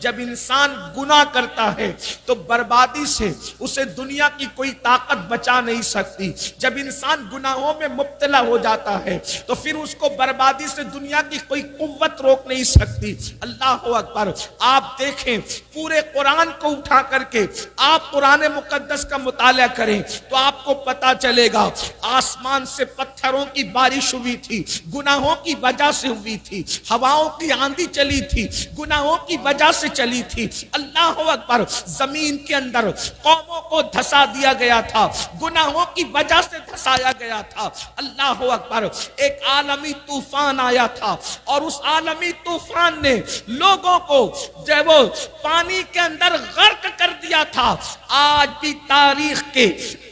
جب انسان گناہ کرتا ہے تو بربادی سے اسے دنیا کی کوئی طاقت بچا نہیں سکتی. جب انسان گناہوں میں مبتلا ہو جاتا ہے تو پھر اس کو بربادی سے دنیا کی کوئی قوت روک نہیں سکتی. اللہ اکبر. آپ دیکھیں پورے قرآن کو اٹھا کر کے آپ قرآن مقدس کا مطالعہ کریں تو آپ کو پتا چلے گا آسمان سے پتھروں کی بارش ہوئی تھی, گناہوں کی وجہ سے ہوئی تھی. ہواؤں کی آندھی چلی تھی, گناہوں کی وجہ سے چلی تھی. اللہ اکبر. زمین کے اندر قوموں کو دھسا دیا گیا تھا, گناہوں کی وجہ سے دھسایا گیا تھا. اللہ اکبر. ایک عالمی طوفان آیا تھا اور اس عالمی طوفان نے لوگوں کو جب وہ پانی کے اندر غرق کر دیا تھا. آج بھی تاریخ کے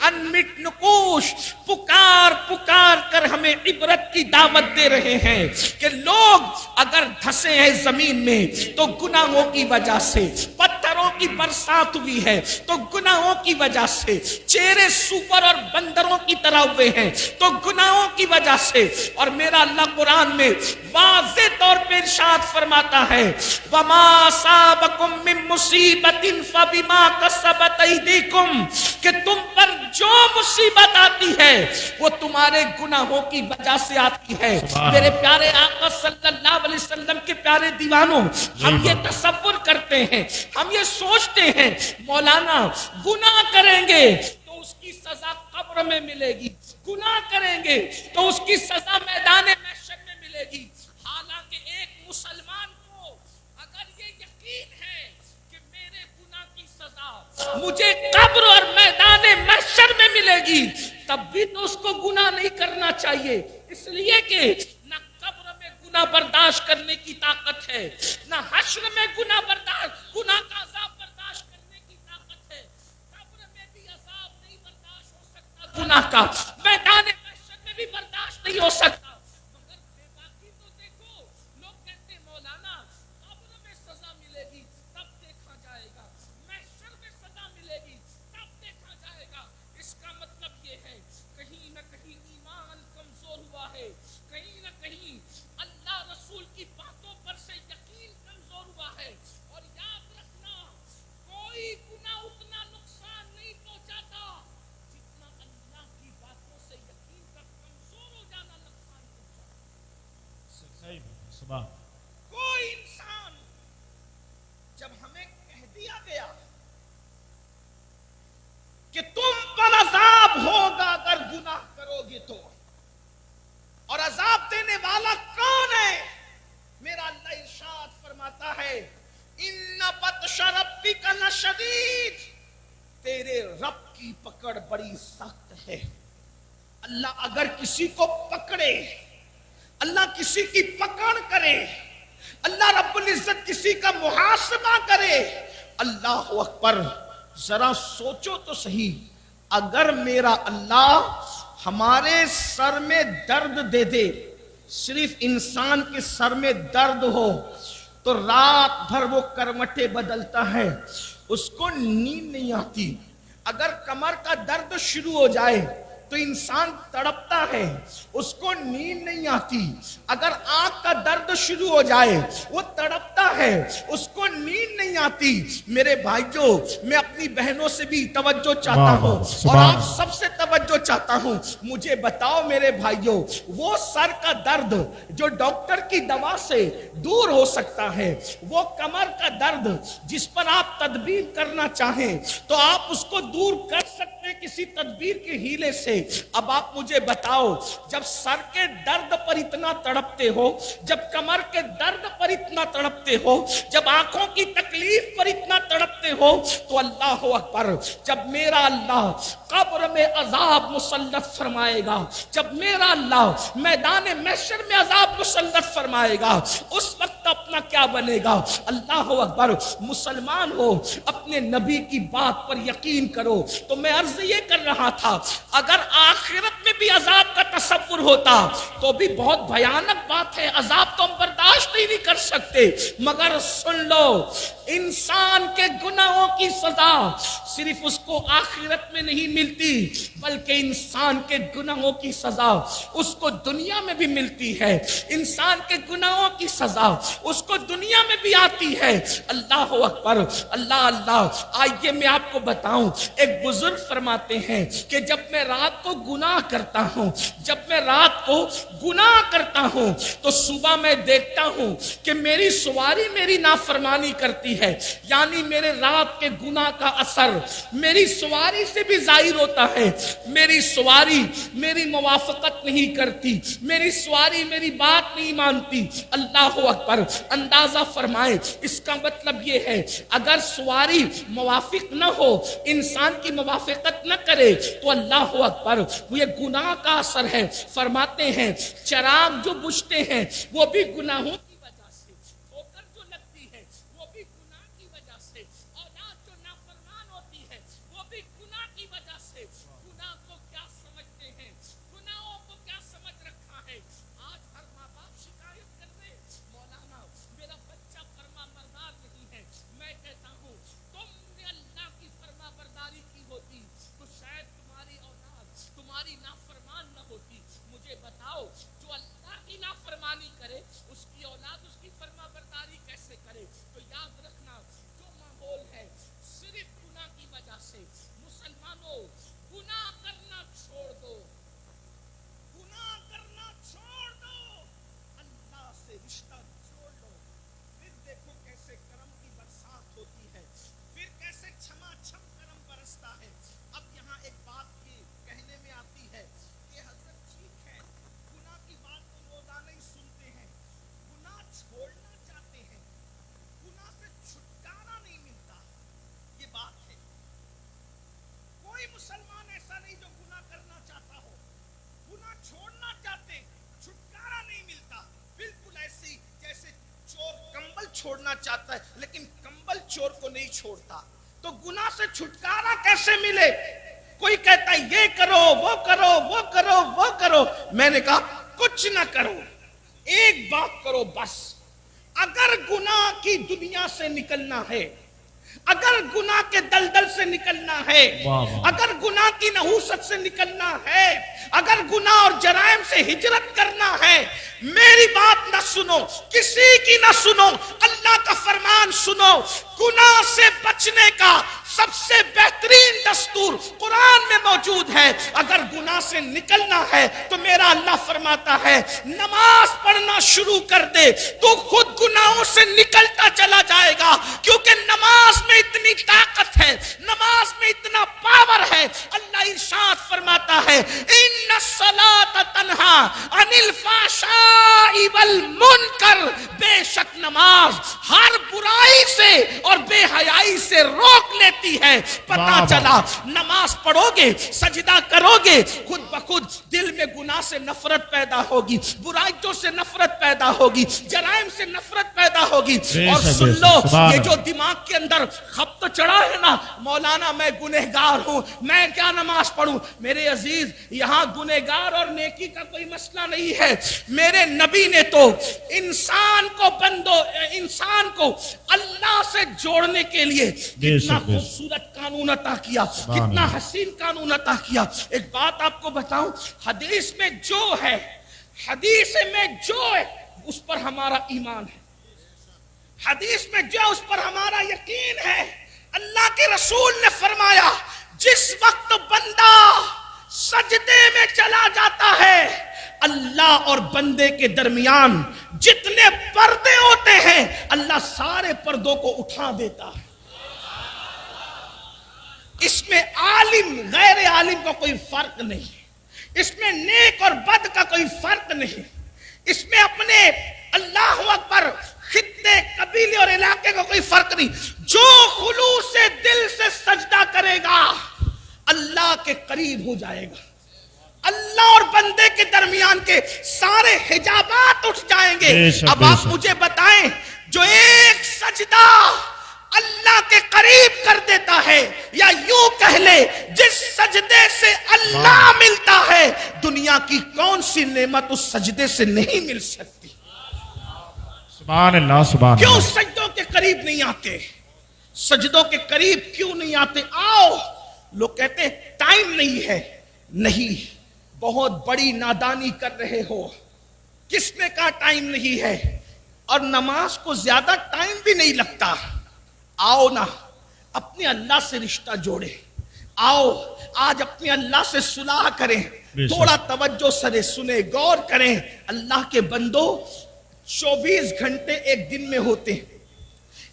انمٹ نقوش پکار پکار کر ہمیں عبرت کی دعوت دے رہے ہیں کہ لوگ اگر دھسے ہیں زمین میں تو گناہوں کی وجہ سے, پتھروں کی برسات ہوئی ہے تو گناہوں کی وجہ سے, چہرے سور اور بندروں کی طرح ہوئے ہیں تو گناہوں کی وجہ سے. اور میرا اللہ قرآن میں واضح طور پہ ارشاد فرماتا ہے وَمَا أَصَابَكُم مِّن مُّصِيبَةٍ فَبِمَا كَسَبَتْ أَيْدِيكُمْ, کہ تم پر جو مصیبت آتی ہے وہ تمہارے گناہوں کی وجہ سے آتی ہے. میرے پیارے آقا صلی اللہ علیہ وسلم کے پیارے دیوانوں, ہم یہ تصور کرتے ہیں, ہم یہ سوچتے ہیں مولانا گناہ کریں گے تو اس کی سزا قبر میں ملے گی, گناہ کریں گے تو اس کی سزا میدان محشر میں ملے گی. حالانکہ ایک مسلمان کو اگر یہ یقین ہے کہ میرے گناہ کی سزا مجھے قبر اور میدان محشر میں ملے گی, تب بھی تو اس کو گناہ نہیں کرنا چاہیے. اس لیے کہ نہ قبر میں گناہ برداشت کرنے کی طاقت ہے, نہ حشر میں گناہ کا عذاب برداشت کرنے کی طاقت ہے. قبر میں بھی عذاب نہیں برداشت ہو سکتا گناہ کا, میدان محشر میں بھی برداشت نہیں ہو سکتا. مگر بے باکی تو دیکھو, لوگ کہتے ہیں مولانا قبر میں سزا ملے گی تب دیکھا جائے گا, محشر میں سزا ملے گی تب دیکھا جائے گا. اس کا مطلب یہ ہے کہیں نہ کہیں ایمان کمزور ہوا ہے, کہیں نہ کہیں اللہ رسول کی باتوں پر سے یقین کمزور ہوا ہے. اور یاد رکھنا کوئی گناہ اتنا نقصان نہیں پہنچاتا جتنا اللہ کی باتوں سے یقین کا کمزور ہو جانا نقصان پہنچاتا. کوئی انسان جب ہمیں کہہ دیا گیا کہ تم پر عذاب ہوگا اگر گناہ کرو گے تو, اور عذاب دینے والا کون ہے؟ میرا اللہ ارشاد فرماتا ہے ان بطش ربک لشدید, تیرے رب کی پکڑ بڑی سخت ہے. اللہ اگر کسی کو پکڑے, اللہ کسی کی پکڑ کرے, اللہ رب العزت کسی کا محاسبہ کرے, اللہ اکبر. ذرا سوچو تو صحیح, اگر میرا اللہ ہمارے سر میں درد دے دے, صرف انسان کے سر میں درد ہو تو رات بھر وہ کروٹیں بدلتا ہے, اس کو نیند نہیں آتی. اگر کمر کا درد شروع ہو جائے تو انسان تڑپتا ہے, اس کو نیند نہیں آتی. اگر آنکھ کا درد شروع ہو جائے وہ تڑپتا ہے, اس کو نیند نہیں آتی. میرے بھائیوں, میں اپنی بہنوں سے بھی توجہ چاہتا ہوں اور آپ سب سے توجہ چاہتا ہوں. مجھے بتاؤ میرے بھائیوں, وہ سر کا درد جو ڈاکٹر کی دوا سے دور ہو سکتا ہے, وہ کمر کا درد جس پر آپ تدبیر کرنا چاہیں تو آپ اس کو دور کر سکتے ہیں کسی تدبیر کے ہیلے سے. اب آپ مجھے بتاؤ, جب سر کے درد پر اتنا تڑپتے ہو, جب کمر کے درد پر اتنا تڑپتے ہو, جب آنکھوں کی تکلیف پر اتنا تڑپتے ہو, تو اللہ اکبر, جب میرا اللہ قبر میں عذاب مسلط فرمائے گا, جب میرا اللہ میدان محشر میں عذاب مسلط فرمائے گا, اس وقت اپنا کیا بنے گا؟ اللہ اکبر. مسلمان ہو, اپنے نبی کی بات پر یقین کرو. تو میں عرض یہ کر رہا تھا, اگر آخرت میں بھی عذاب کا تصور ہوتا تو بھی بہت بھیانک بات ہے، عذاب تو ہم برداشت ہی نہیں کر سکتے، مگر سن لو انسان کے گناہوں کی سزا صرف اس کو آخرت میں نہیں ملتی، بلکہ انسان کے گناہوں کی سزا اس کو دنیا میں بھی ملتی ہے، انسان کے گناہوں کی سزا اس کو دنیا میں بھی آتی ہے۔ اللہ اکبر، اللہ اللہ۔ آئیے میں آپ کو بتاؤں، ایک بزرگ فرماتے ہیں کہ جب میں رات کو گناہ کرتا ہوں، جب میں رات کو گناہ کرتا ہوں تو صبح میں دیکھتا ہوں کہ میری سواری میری نافرمانی کرتی ہے، یعنی میرے رات کے گناہ کا اثر میری سواری سے بھی ظاہر ہوتا ہے، میری سواری میری موافقت نہیں کرتی، میری سواری میری بات نہیں مانتی۔ اللہ اکبر۔ اندازہ فرمائیں، اس کا مطلب یہ ہے اگر سواری موافق نہ ہو، انسان کی موافقت نہ کرے تو اللہ اکبر وہ یہ گناہ کا اثر ہے۔ فرماتے ہیں چراغ جو بجھتے ہیں وہ بھی گناہوں کی وجہ سے، ٹھوکر جو لگتی ہے وہ بھی گناہ کی وجہ سے، اولاد جو نافرمان ہوتی ہے وہ بھی گناہ کی وجہ سے۔ گناہ کو کیا سمجھتے ہیں، گناہوں کو کیا سمجھ رکھا ہے؟ آج ہر ماں باپ شکایت کر رہے، مولانا میرا بچہ فرما بردار نہیں ہے۔ میں کہتا ہوں تم نے اللہ کی فرما برداری کی ہوتی تو شاید تمہاری اولاد تمہاری نافرمان نہ ہوتی۔ مجھے بتاؤ جو اللہ کی نافرمانی کرے اس کی اولاد اس کی فرما برداری کیسے کرے؟ تو یاد رکھنا جو ماحول ہے صرف گناہ کی وجہ سے۔ مسلمانوں گناہ کرنا چھوڑ دو، گناہ کرنا چھوڑ دو، اللہ سے رشتہ جوڑ لو، پھر دیکھو کیسے کرم کی برسات ہوتی ہے، پھر کیسے چھما چھم کرم برستا ہے۔ اب یہاں ایک بات کی کہنے میں آتی ہے کہ حضرت ٹھیک ہے گناہ کی بات تو روزانہ ہی سنتے ہیں، گناہ چھوڑنا چاہتے ہیں، گناہ سے چھٹکارا نہیں ملتا، یہ بات ہے۔ کوئی مسلمان ایسا نہیں جو گناہ کرنا چاہتا ہو، گناہ چھوڑنا چاہتے، چھٹکارا نہیں ملتا۔ بالکل ایسے جیسے چور کمبل چھوڑنا چاہتا ہے لیکن کمبل چور کو نہیں چھوڑتا، تو گناہ سے چھٹکارا کیسے ملے؟ کوئی کہتا ہے یہ کرو وہ کرو وہ کرو وہ کرو، میں نے کہا کچھ نہ کرو، ایک بات کرو بس، اگر گناہ کی دنیا سے نکلنا ہے، اگر گناہ کے دلدل سے نکلنا ہے، اگر گناہ کی نحوست سے نکلنا ہے، اگر گناہ اور جرائم سے ہجرت کرنا ہے، میری بات نہ سنو، کسی کی نہ سنو، اللہ کا فرمان سنو۔ گناہ سے بچنے کا سب سے بہترین دستور قرآن میں موجود ہے۔ اگر گناہ سے نکلنا ہے تو میرا اللہ فرماتا ہے نماز پڑھنا شروع کر دے، تو خود گناہوں سے نکلتا چلا جائے گا، کیونکہ نماز میں اتنی طاقت ہے، نماز میں اتنا پاور ہے۔ اللہ ارشاد فرماتا ہے ان الصلاۃ تنہا عن الفحشاء والمنکر، بے شک نماز ہر برائی سے اور بے حیائی سے روک لیتی ہے۔ پتہ چلا نماز پڑھو گے، سجدہ کرو گے، خود بخود دل میں گناہ سے نفرت پیدا ہوگی، برائیوں سے نفرت پیدا ہوگی، جرائم سے نفرت پیدا ہوگی۔ اور سن لو یہ جو دماغ کے اندر خبط چڑھا ہے نا، مولانا میں گنہگار ہوں، میں کیا نماز پڑھوں؟ میرے عزیز یہاں گنہگار اور نیکی کا کوئی مسئلہ نہیں ہے۔ میرے نبی نے تو انسان کو اللہ سے جوڑنے کے لیے کتنا خوبصورت قانون عطا کیا، کتنا حسین قانون عطا کیا۔ ایک بات آپ کو بتاؤں، حدیث میں جو ہے، حدیث میں جو ہے اس پر ہمارا ایمان ہے، حدیث میں جو اس پر ہمارا یقین ہے۔ اللہ کے رسول نے فرمایا جس وقت بندہ سجدے میں چلا جاتا ہے، اللہ اور بندے کے درمیان جتنے پردے ہوتے ہیں اللہ سارے پردوں کو اٹھا دیتا ہے۔ اس میں عالم غیر عالم کا کوئی فرق نہیں، اس میں نیک اور بد کا کوئی فرق نہیں، اس میں اپنے اللہ اکبر خطے قبیلے اور علاقے کا کوئی فرق نہیں۔ جو خلوص سے دل سے سجدہ کرے گا اللہ کے قریب ہو جائے گا، اللہ اور بندے کے درمیان کے سارے حجابات اٹھ جائیں گے۔ اب آپ مجھے بتائیں جو ایک سجدہ اللہ کے قریب کر دیتا ہے، یا یوں کہہ لے جس سجدے سے اللہ ملتا ہے دنیا کی کون سی نعمت اس سجدے سے نہیں مل سکتی؟ سبحان اللہ سبحان کیوں اللہ. سجدوں کے قریب نہیں آتے؟ سجدوں کے قریب کیوں نہیں آتے؟ آؤ. لوگ کہتے ہیں ٹائم نہیں ہے. نہیں، بہت بڑی نادانی کر رہے ہو. کس نے کہا ٹائم نہیں ہے؟ اور نماز کو زیادہ ٹائم بھی نہیں لگتا. آؤ نا اپنے اللہ سے رشتہ جوڑے. آؤ آج اپنے اللہ سے صلح کریں. تھوڑا توجہ سے سنیں، غور کریں. اللہ کے بندو 24 گھنٹے ایک دن میں ہوتے ہیں.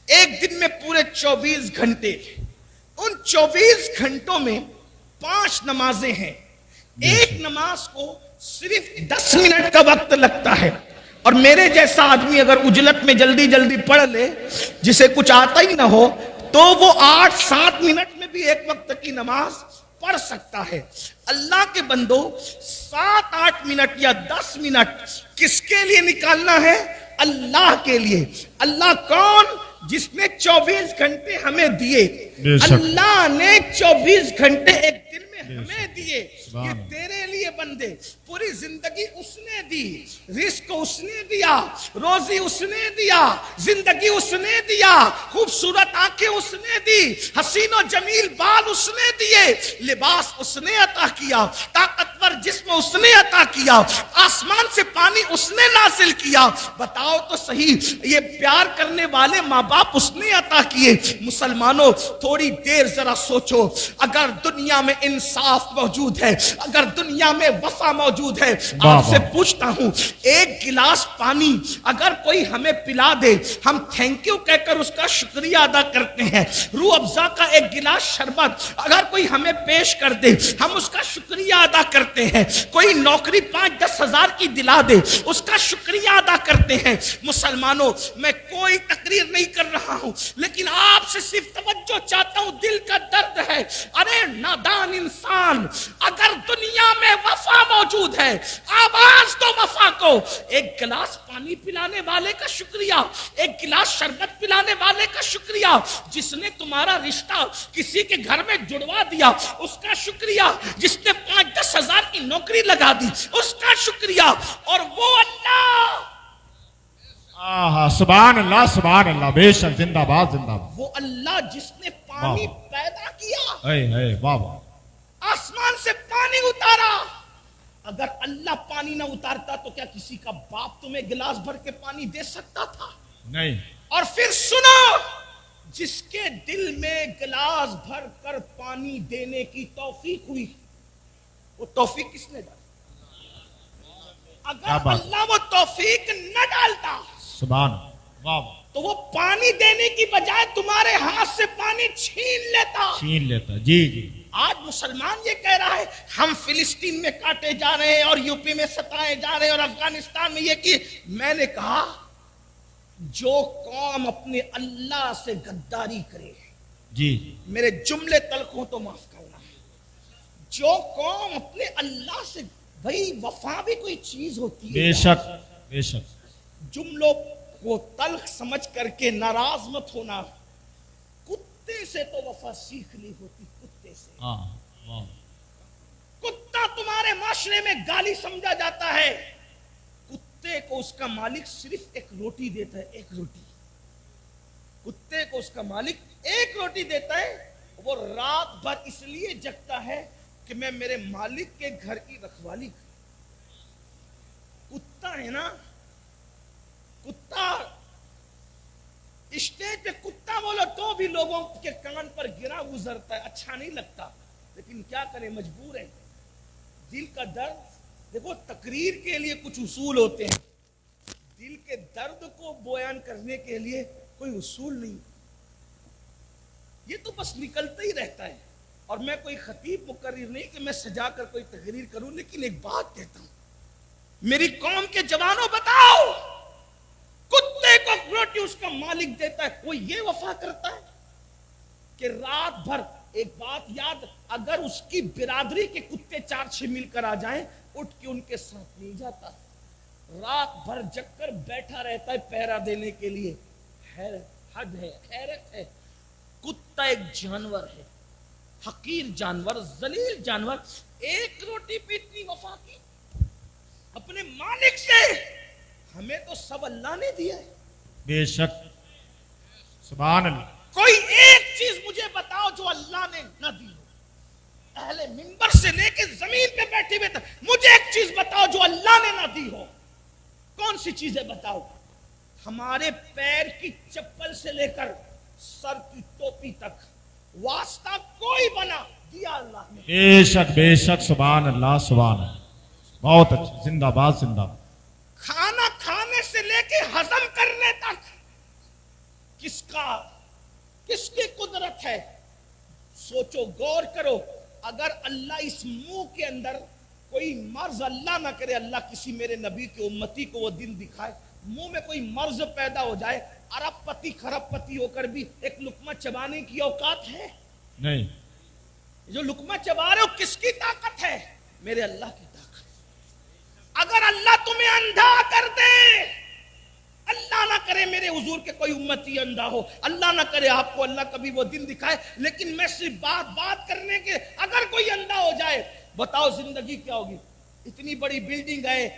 ایک دن میں پورے 24 گھنٹے. ان 24 گھنٹوں میں 5 نمازیں ہیں. ایک نماز کو صرف 10 منٹ کا وقت لگتا ہے. اور میرے جیسا آدمی اگر اجلت میں جلدی جلدی پڑھ لے، جسے کچھ آتا ہی نہ ہو، تو وہ 8-7 منٹ میں بھی ایک وقت کی نماز پڑھ سکتا ہے. اللہ کے بندو 7-8 منٹ یا 10 منٹ کس کے لیے نکالنا ہے؟ اللہ کے لیے. اللہ کون؟ جس نے 24 گھنٹے ہمیں دیے. اللہ نے 24 گھنٹے ایک دن میں ہمیں دیے. یہ تیرے لیے بندے. پوری زندگی اس نے دی. رزق اس نے دیا، روزی اس نے دیا، زندگی اس نے دیا، خوبصورت آنکھیں اس نے دی، حسین و جمیل بال اس نے دیے، لباس اس نے عطا کیا، طاقتور جسم اس نے عطا کیا، آسمان سے پانی اس نے نازل کیا. بتاؤ تو صحیح، یہ پیار کرنے والے ماں باپ اس نے عطا کیے. مسلمانوں تھوڑی دیر ذرا سوچو. اگر دنیا میں انصاف موجود ہے، اگر دنیا میں وفا موجود ہے، آپ سے پوچھتا ہوں ایک گلاس پانی اگر کوئی ہمیں پلا دے، ہم تھینک یو کہہ کر اس کا شکریہ ادا کرتے ہیں. روح افزا کا ایک گلاس شربت اگر کوئی ہمیں پیش کر دے، ہم اس کا شکریہ ادا کرتے ہیں. کوئی نوکری 5-10 ہزار کی دلا دے، اس کا شکریہ ادا کرتے ہیں. مسلمانوں میں کوئی تقریر نہیں کر رہا ہوں، لیکن آپ سے صرف توجہ چاہتا ہوں. دل کا درد ہے. ارے نادان انسان، اگر دنیا میں وفا موجود ہے، آواز دو وفا کو. ایک گلاس پانی پلانے والے کا شکریہ، ایک گلاس شربت پلانے والے کا شکریہ، جس نے تمہارا رشتہ کسی کے گھر میں جڑوا دیا اس کا شکریہ، جس نے 5-10 ہزار کی نوکری لگا دی اس کا شکریہ. اور وہ اللہ، سبحان اللہ سبحان اللہ. بے شک، زندہ باد زندہ باد. وہ اللہ جس نے پانی پیدا کیا، واہ واہ، آسمان سے پانی اتارا. اگر اللہ پانی نہ اتارتا تو کیا کسی کا باپ تمہیں گلاس بھر کے پانی دے سکتا تھا؟ نہیں. اور پھر سنو، جس کے دل میں گلاس بھر کر پانی دینے کی توفیق ہوئی، وہ توفیق کس نے ڈالی؟ اگر اللہ وہ توفیق نہ ڈالتا، سبحان واہ، تو وہ پانی دینے کی بجائے تمہارے ہاتھ سے پانی چھین لیتا. جی جی. آج مسلمان یہ کہہ رہا ہے ہم فلسطین میں کاٹے جا رہے ہیں اور یوپی میں ستائے جا رہے ہیں اور افغانستان میں یہ کی. میں نے کہا جو قوم اپنے اللہ سے غداری کرے، جی میرے جملے تلخ ہوں تو معاف کرنا، جو قوم اپنے اللہ سے، بھئی وفا بھی کوئی چیز ہوتی ہے. بے شک بے شک. جملوں کو تلخ سمجھ کر کے ناراض مت ہونا. کتے سے تو وفا سیکھنی ہوتی، کتے سے. کتا تمہارے معاشرے میں گالی سمجھا جاتا ہے. کتے کو اس کا مالک صرف ایک روٹی دیتا ہے، ایک روٹی. کتے کو اس کا مالک ایک روٹی دیتا ہے. وہ رات بھر اس لیے جگتا ہے کہ میں میرے مالک کے گھر کی رکھوالی کروں. کتا ہے نا، کتا اسٹیج پہ کتا بولو تو بھی لوگوں کے کان پر گرا گزرتا ہے، اچھا نہیں لگتا، لیکن کیا کریں، مجبور ہے. دل کا درد دیکھو، تقریر کے لیے کچھ اصول ہوتے ہیں، دل کے درد کو بیان کرنے کے لیے کوئی اصول نہیں. یہ تو بس نکلتا ہی رہتا ہے. اور میں کوئی خطیب مقرر نہیں کہ میں سجا کر کوئی تقریر کروں، لیکن ایک بات کہتا ہوں، میری قوم کے جوانوں بتاؤ، کتے کو روٹی اس کا مالک دیتا ہے، کوئی یہ وفا کرتا ہے کہ رات بھر؟ ایک بات یاد، اگر اس کی برادری کے کتے 4-6 مل کر آ جائیں، اٹھ کے ان کے ساتھ نہیں جاتا، رات بھر جگ کر بیٹھا رہتا ہے پہرا دینے کے لیے. حد ہے، خیرت ہے. کتا ایک جانور ہے، حقیر جانور، ذلیل جانور، ایک روٹی پہ اتنی وفا کی اپنے مالک سے. ہمیں تو سب اللہ نے دیا ہے. بے شک. سبحان اللہ. کوئی ایک چیز مجھے بتاؤ جو اللہ نے نہ دی ہو. اہل منبر سے لے کے زمین پہ بیٹھے ہوئے تک مجھے ایک چیز بتاؤ جو اللہ نے نہ دی ہو. کون سی چیزیں بتاؤ؟ ہمارے پیر کی چپل سے لے کر سر کی ٹوپی تک واسطہ کوئی بنا دیا اللہ نے. بے شک بے شک. سبحان اللہ سبحان اللہ. بہت اچھا. زندہ باد زندہ باد. کھانا کھانے سے لے کے ہضم کرنے تک کس کی قدرت ہے؟ سوچو، غور کرو. اگر اللہ اس منہ کے اندر کوئی مرض، اللہ نہ کرے، اللہ کسی میرے نبی کی امتی کو وہ دن دکھائے، منہ میں کوئی مرض پیدا ہو جائے، ارب پتی خرب پتی ہو کر بھی ایک لقمہ چبانے کی اوقات ہے؟ نہیں. جو لقمہ چبا رہے ہو کس کی طاقت ہے؟ میرے اللہ کی طاقت. اگر اللہ تمہیں اندھا کر دے، اللہ نہ کرے میرے حضور کے کوئی امتی اندھا ہو، اللہ نہ کرے آپ کو اللہ کبھی وہ دن دکھائے، لیکن میں صرف بات کرنے کے، اگر کوئی اندھا ہو جائے، بتاؤ زندگی کیا ہوگی؟ اتنی بڑی بلڈنگ ہے،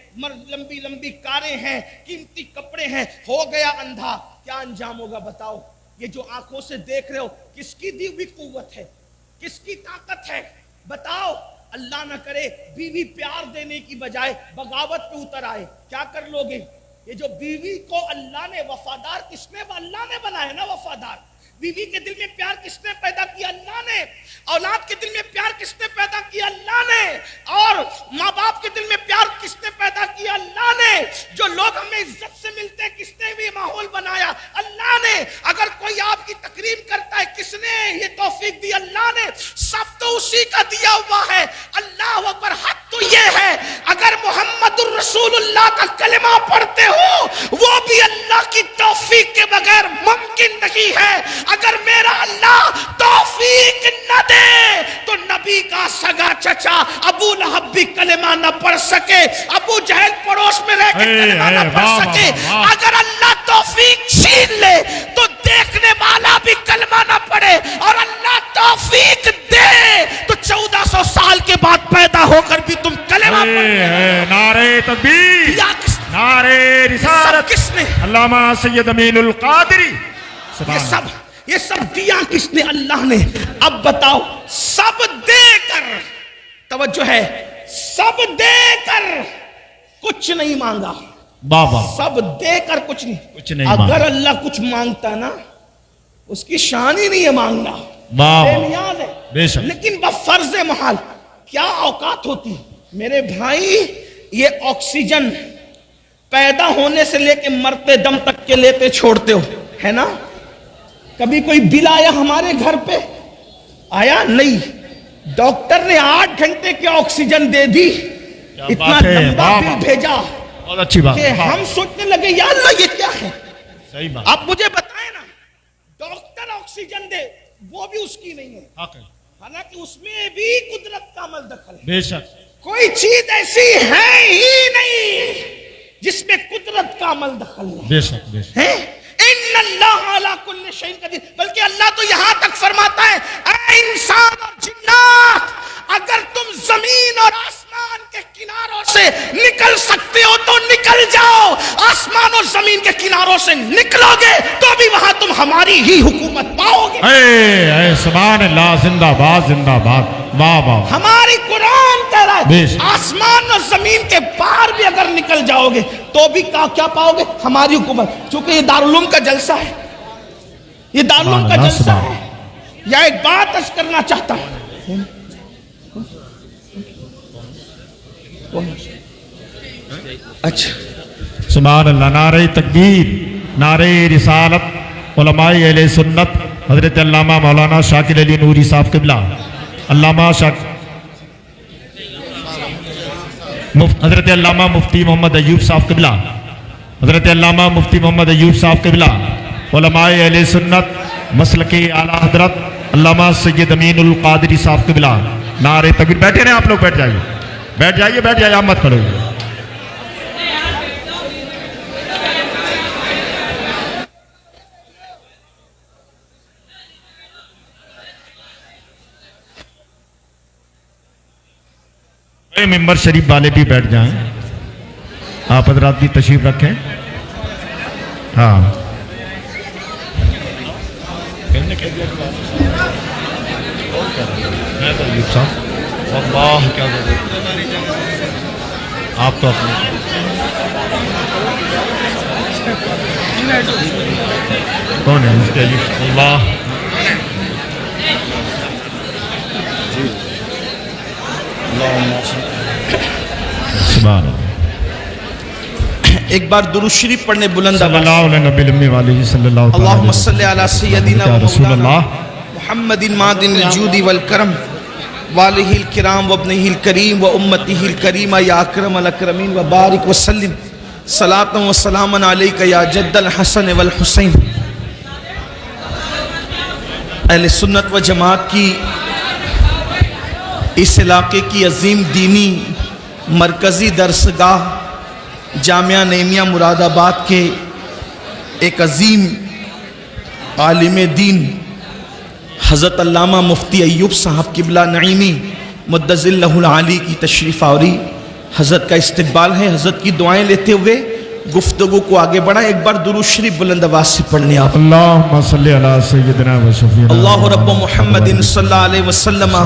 لمبی لمبی کاریں ہیں، قیمتی کپڑے ہیں، ہو گیا اندھا، کیا انجام ہوگا بتاؤ؟ یہ جو آنکھوں سے دیکھ رہے ہو کس کی دی ہوئی قوت ہے؟ کس کی طاقت ہے؟ بتاؤ. اللہ نہ کرے بیوی پیار دینے کی بجائے بغاوت پہ اتر آئے، کیا کر لو گے؟ یہ جو بیوی کو اللہ نے وفادار، کس نے؟ اللہ نے بنایا نا وفادار. بیوی کے دل میں پیار کس نے پیدا کیا؟ اللہ نے. اولاد کے دل میں پیار کس نے پیدا کیا؟ اللہ نے. اور ماں باپ کے دل میں پیار کس نے پیدا کیا؟ اللہ نے. جو لوگ ہمیں عزت سے ملتے ہیں کس نے بھی ماحول بنایا؟ اللہ نے. اگر کوئی آپ کی تقریب کرتا ہے کس نے یہ توفیق دی؟ اللہ نے. سب تو اسی کا دیا ہوا ہے. اللہ اکبر. حق تو یہ ہے اگر محمد الرسول اللہ کا کلمہ پڑھتے ہو وہ بھی اللہ کی توفیق کے بغیر ممکن نہیں ہے. اگر میرا اللہ توفیق نہ دے تو نبی کا سگا چچا ابو لہب بھی کلمہ نہ پڑھ سکے، ابو جہل پڑوس میں رہ کے کلمہ نہ پڑھ سکے. اگر اللہ توفیق چھین لے تو دیکھنے والا بھی کلمہ نہ پڑھے، اور اللہ توفیق دے تو 1400 سال کے بعد پیدا ہو کر بھی تم کلمہ پڑھے. نعرہ تکبیر، نعرہ رسالت، کس نے؟ علامہ سید امین القادری. یہ سب دیا کس نے؟ اللہ نے. اب بتاؤ، سب دے کر، توجہ ہے، سب دے کر کچھ نہیں مانگا. بابا سب دے کر کچھ نہیں. اگر اگر اللہ کچھ مانگتا نا اس کی شان ہی نہیں ہے مانگنا، بے نیاز ہے. بے شک. لیکن بفرض محال کیا اوقات ہوتی میرے بھائی. یہ آکسیجن پیدا ہونے سے لے کے مرتے دم تک کے لیتے چھوڑتے ہو ہے نا. کبھی کوئی بل آیا ہمارے گھر پہ؟ آیا نہیں. ڈاکٹر نے 8 گھنٹے کی آکسیجن دے دی، اتنا لمبا بل بھیجا، بہت اچھی بات. کہ ہم سوچنے لگے یا اللہ یہ کیا ہے. صحیح بات. آپ مجھے بتائیں نا، ڈاکٹر آکسیجن دے وہ بھی اس کی نہیں ہے، حالانکہ اس میں بھی قدرت کا عمل دخل ہے. بے شک. کوئی چیز ایسی ہے ہی نہیں جس میں قدرت کا عمل دخل ہے. بے شک بے شک. ان اللہ علی کل شیء قدیر. بلکہ اللہ تو یہاں تک فرماتا ہے اے انسان اور جنات، اگر تم زمین اور آسمان کے کناروں سے نکل سکتے ہو تو نکل جاؤ. آسمان اور زمین کے کناروں سے نکلو گے تو بھی وہاں تم ہماری ہی حکومت پاؤ گے. اے سبحان اللہ. زندہ باد زندہ باد. واہ واہ. ہماری قرآن کہہ رہا ہے آسمان اور زمین کے باہر بھی اگر نکل جاؤ گے تو بھی کیا پاؤ گے؟ ہماری حکومت. چونکہ یہ دارالعلوم کا جلسہ ہے، یہ دارالعلوم کا جلسہ ہے. یا ایک بات عرض کرنا چاہتا ہوں. اچھا سبحان اللہ. نعرہ تکبیر، نعرہ رسالت. علماء اہل سنت حضرت علامہ مولانا شاکر علی نوری صاحب قبلہ، علامہ حضرت علامہ مفتی محمد ایوب صاحب قبلہ، حضرت علامہ مفتی محمد ایوب صاحب قبلہ، علماء اہل سنت مسلک اعلیٰ حضرت علامہ سید امین القادری صاحب قبلہ. نعرہ تکبیر. بیٹھے رہیں آپ لوگ، بیٹھ جائیے بیٹھ جائیے بیٹھ جائیے. آپ مت کھڑے ہوئے. ممبر شریف والے بھی بیٹھ جائیں, آپ حضرات بھی تشریف رکھیں. ہاں اللہ کیا آپ تو اپنے کون ہے اس کے اللہ سبحان اللہ. ایک بار درود شریف پڑھنے بلند صلی اللہ علیہ نبی الامی والہ صلی اللہ علیہ اللہم صلی علی سیدنا و رسول مولانا اللہ. محمد معدن الجود والکرم والہ الکرام وابنہ الکریم و امتہ الکریمہ یا اکرم الاکرمین وبارک وسلم صلاۃ و سلام علیک یا جد الحسن والحسین. اہل سنت و جماعت کی اس علاقے کی عظیم دینی مرکزی درسگاہ جامعہ نعیمیہ مراد آباد کے ایک عظیم عالم دین حضرت علامہ مفتی ایوب صاحب قبلہ نعیمی مدظ اللہ العالی کی تشریف آوری. حضرت کا استقبال ہے. حضرت کی دعائیں لیتے ہوئے گفتگو کو آگے بڑھائیں. ایک بار درود شریف بلند آواز سے پڑھنے آپ. اللہم صلی علی سیدنا و شفیعنا اللہ رب محمد صلی اللہ علیہ وسلم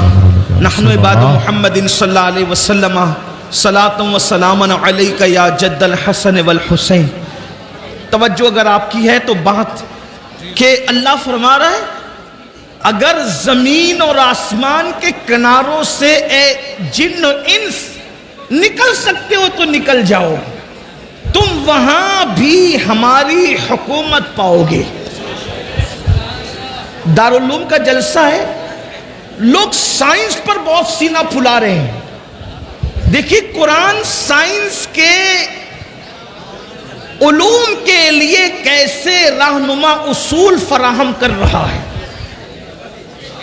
نحن عباد محمد صلی اللہ علیہ وسلم صلاۃ و سلام علیک یا جد الحسن والحسین. توجہ اگر آپ کی ہے تو بات کہ اللہ فرما رہا ہے اگر زمین اور آسمان کے کناروں سے اے جن و انس نکل سکتے ہو تو نکل جاؤ, تم وہاں بھی ہماری حکومت پاؤ گے. دارالعلوم کا جلسہ ہے, لوگ سائنس پر بہت سینہ پھلا رہے ہیں. دیکھیے قرآن سائنس کے علوم کے لیے کیسے رہنما اصول فراہم کر رہا ہے.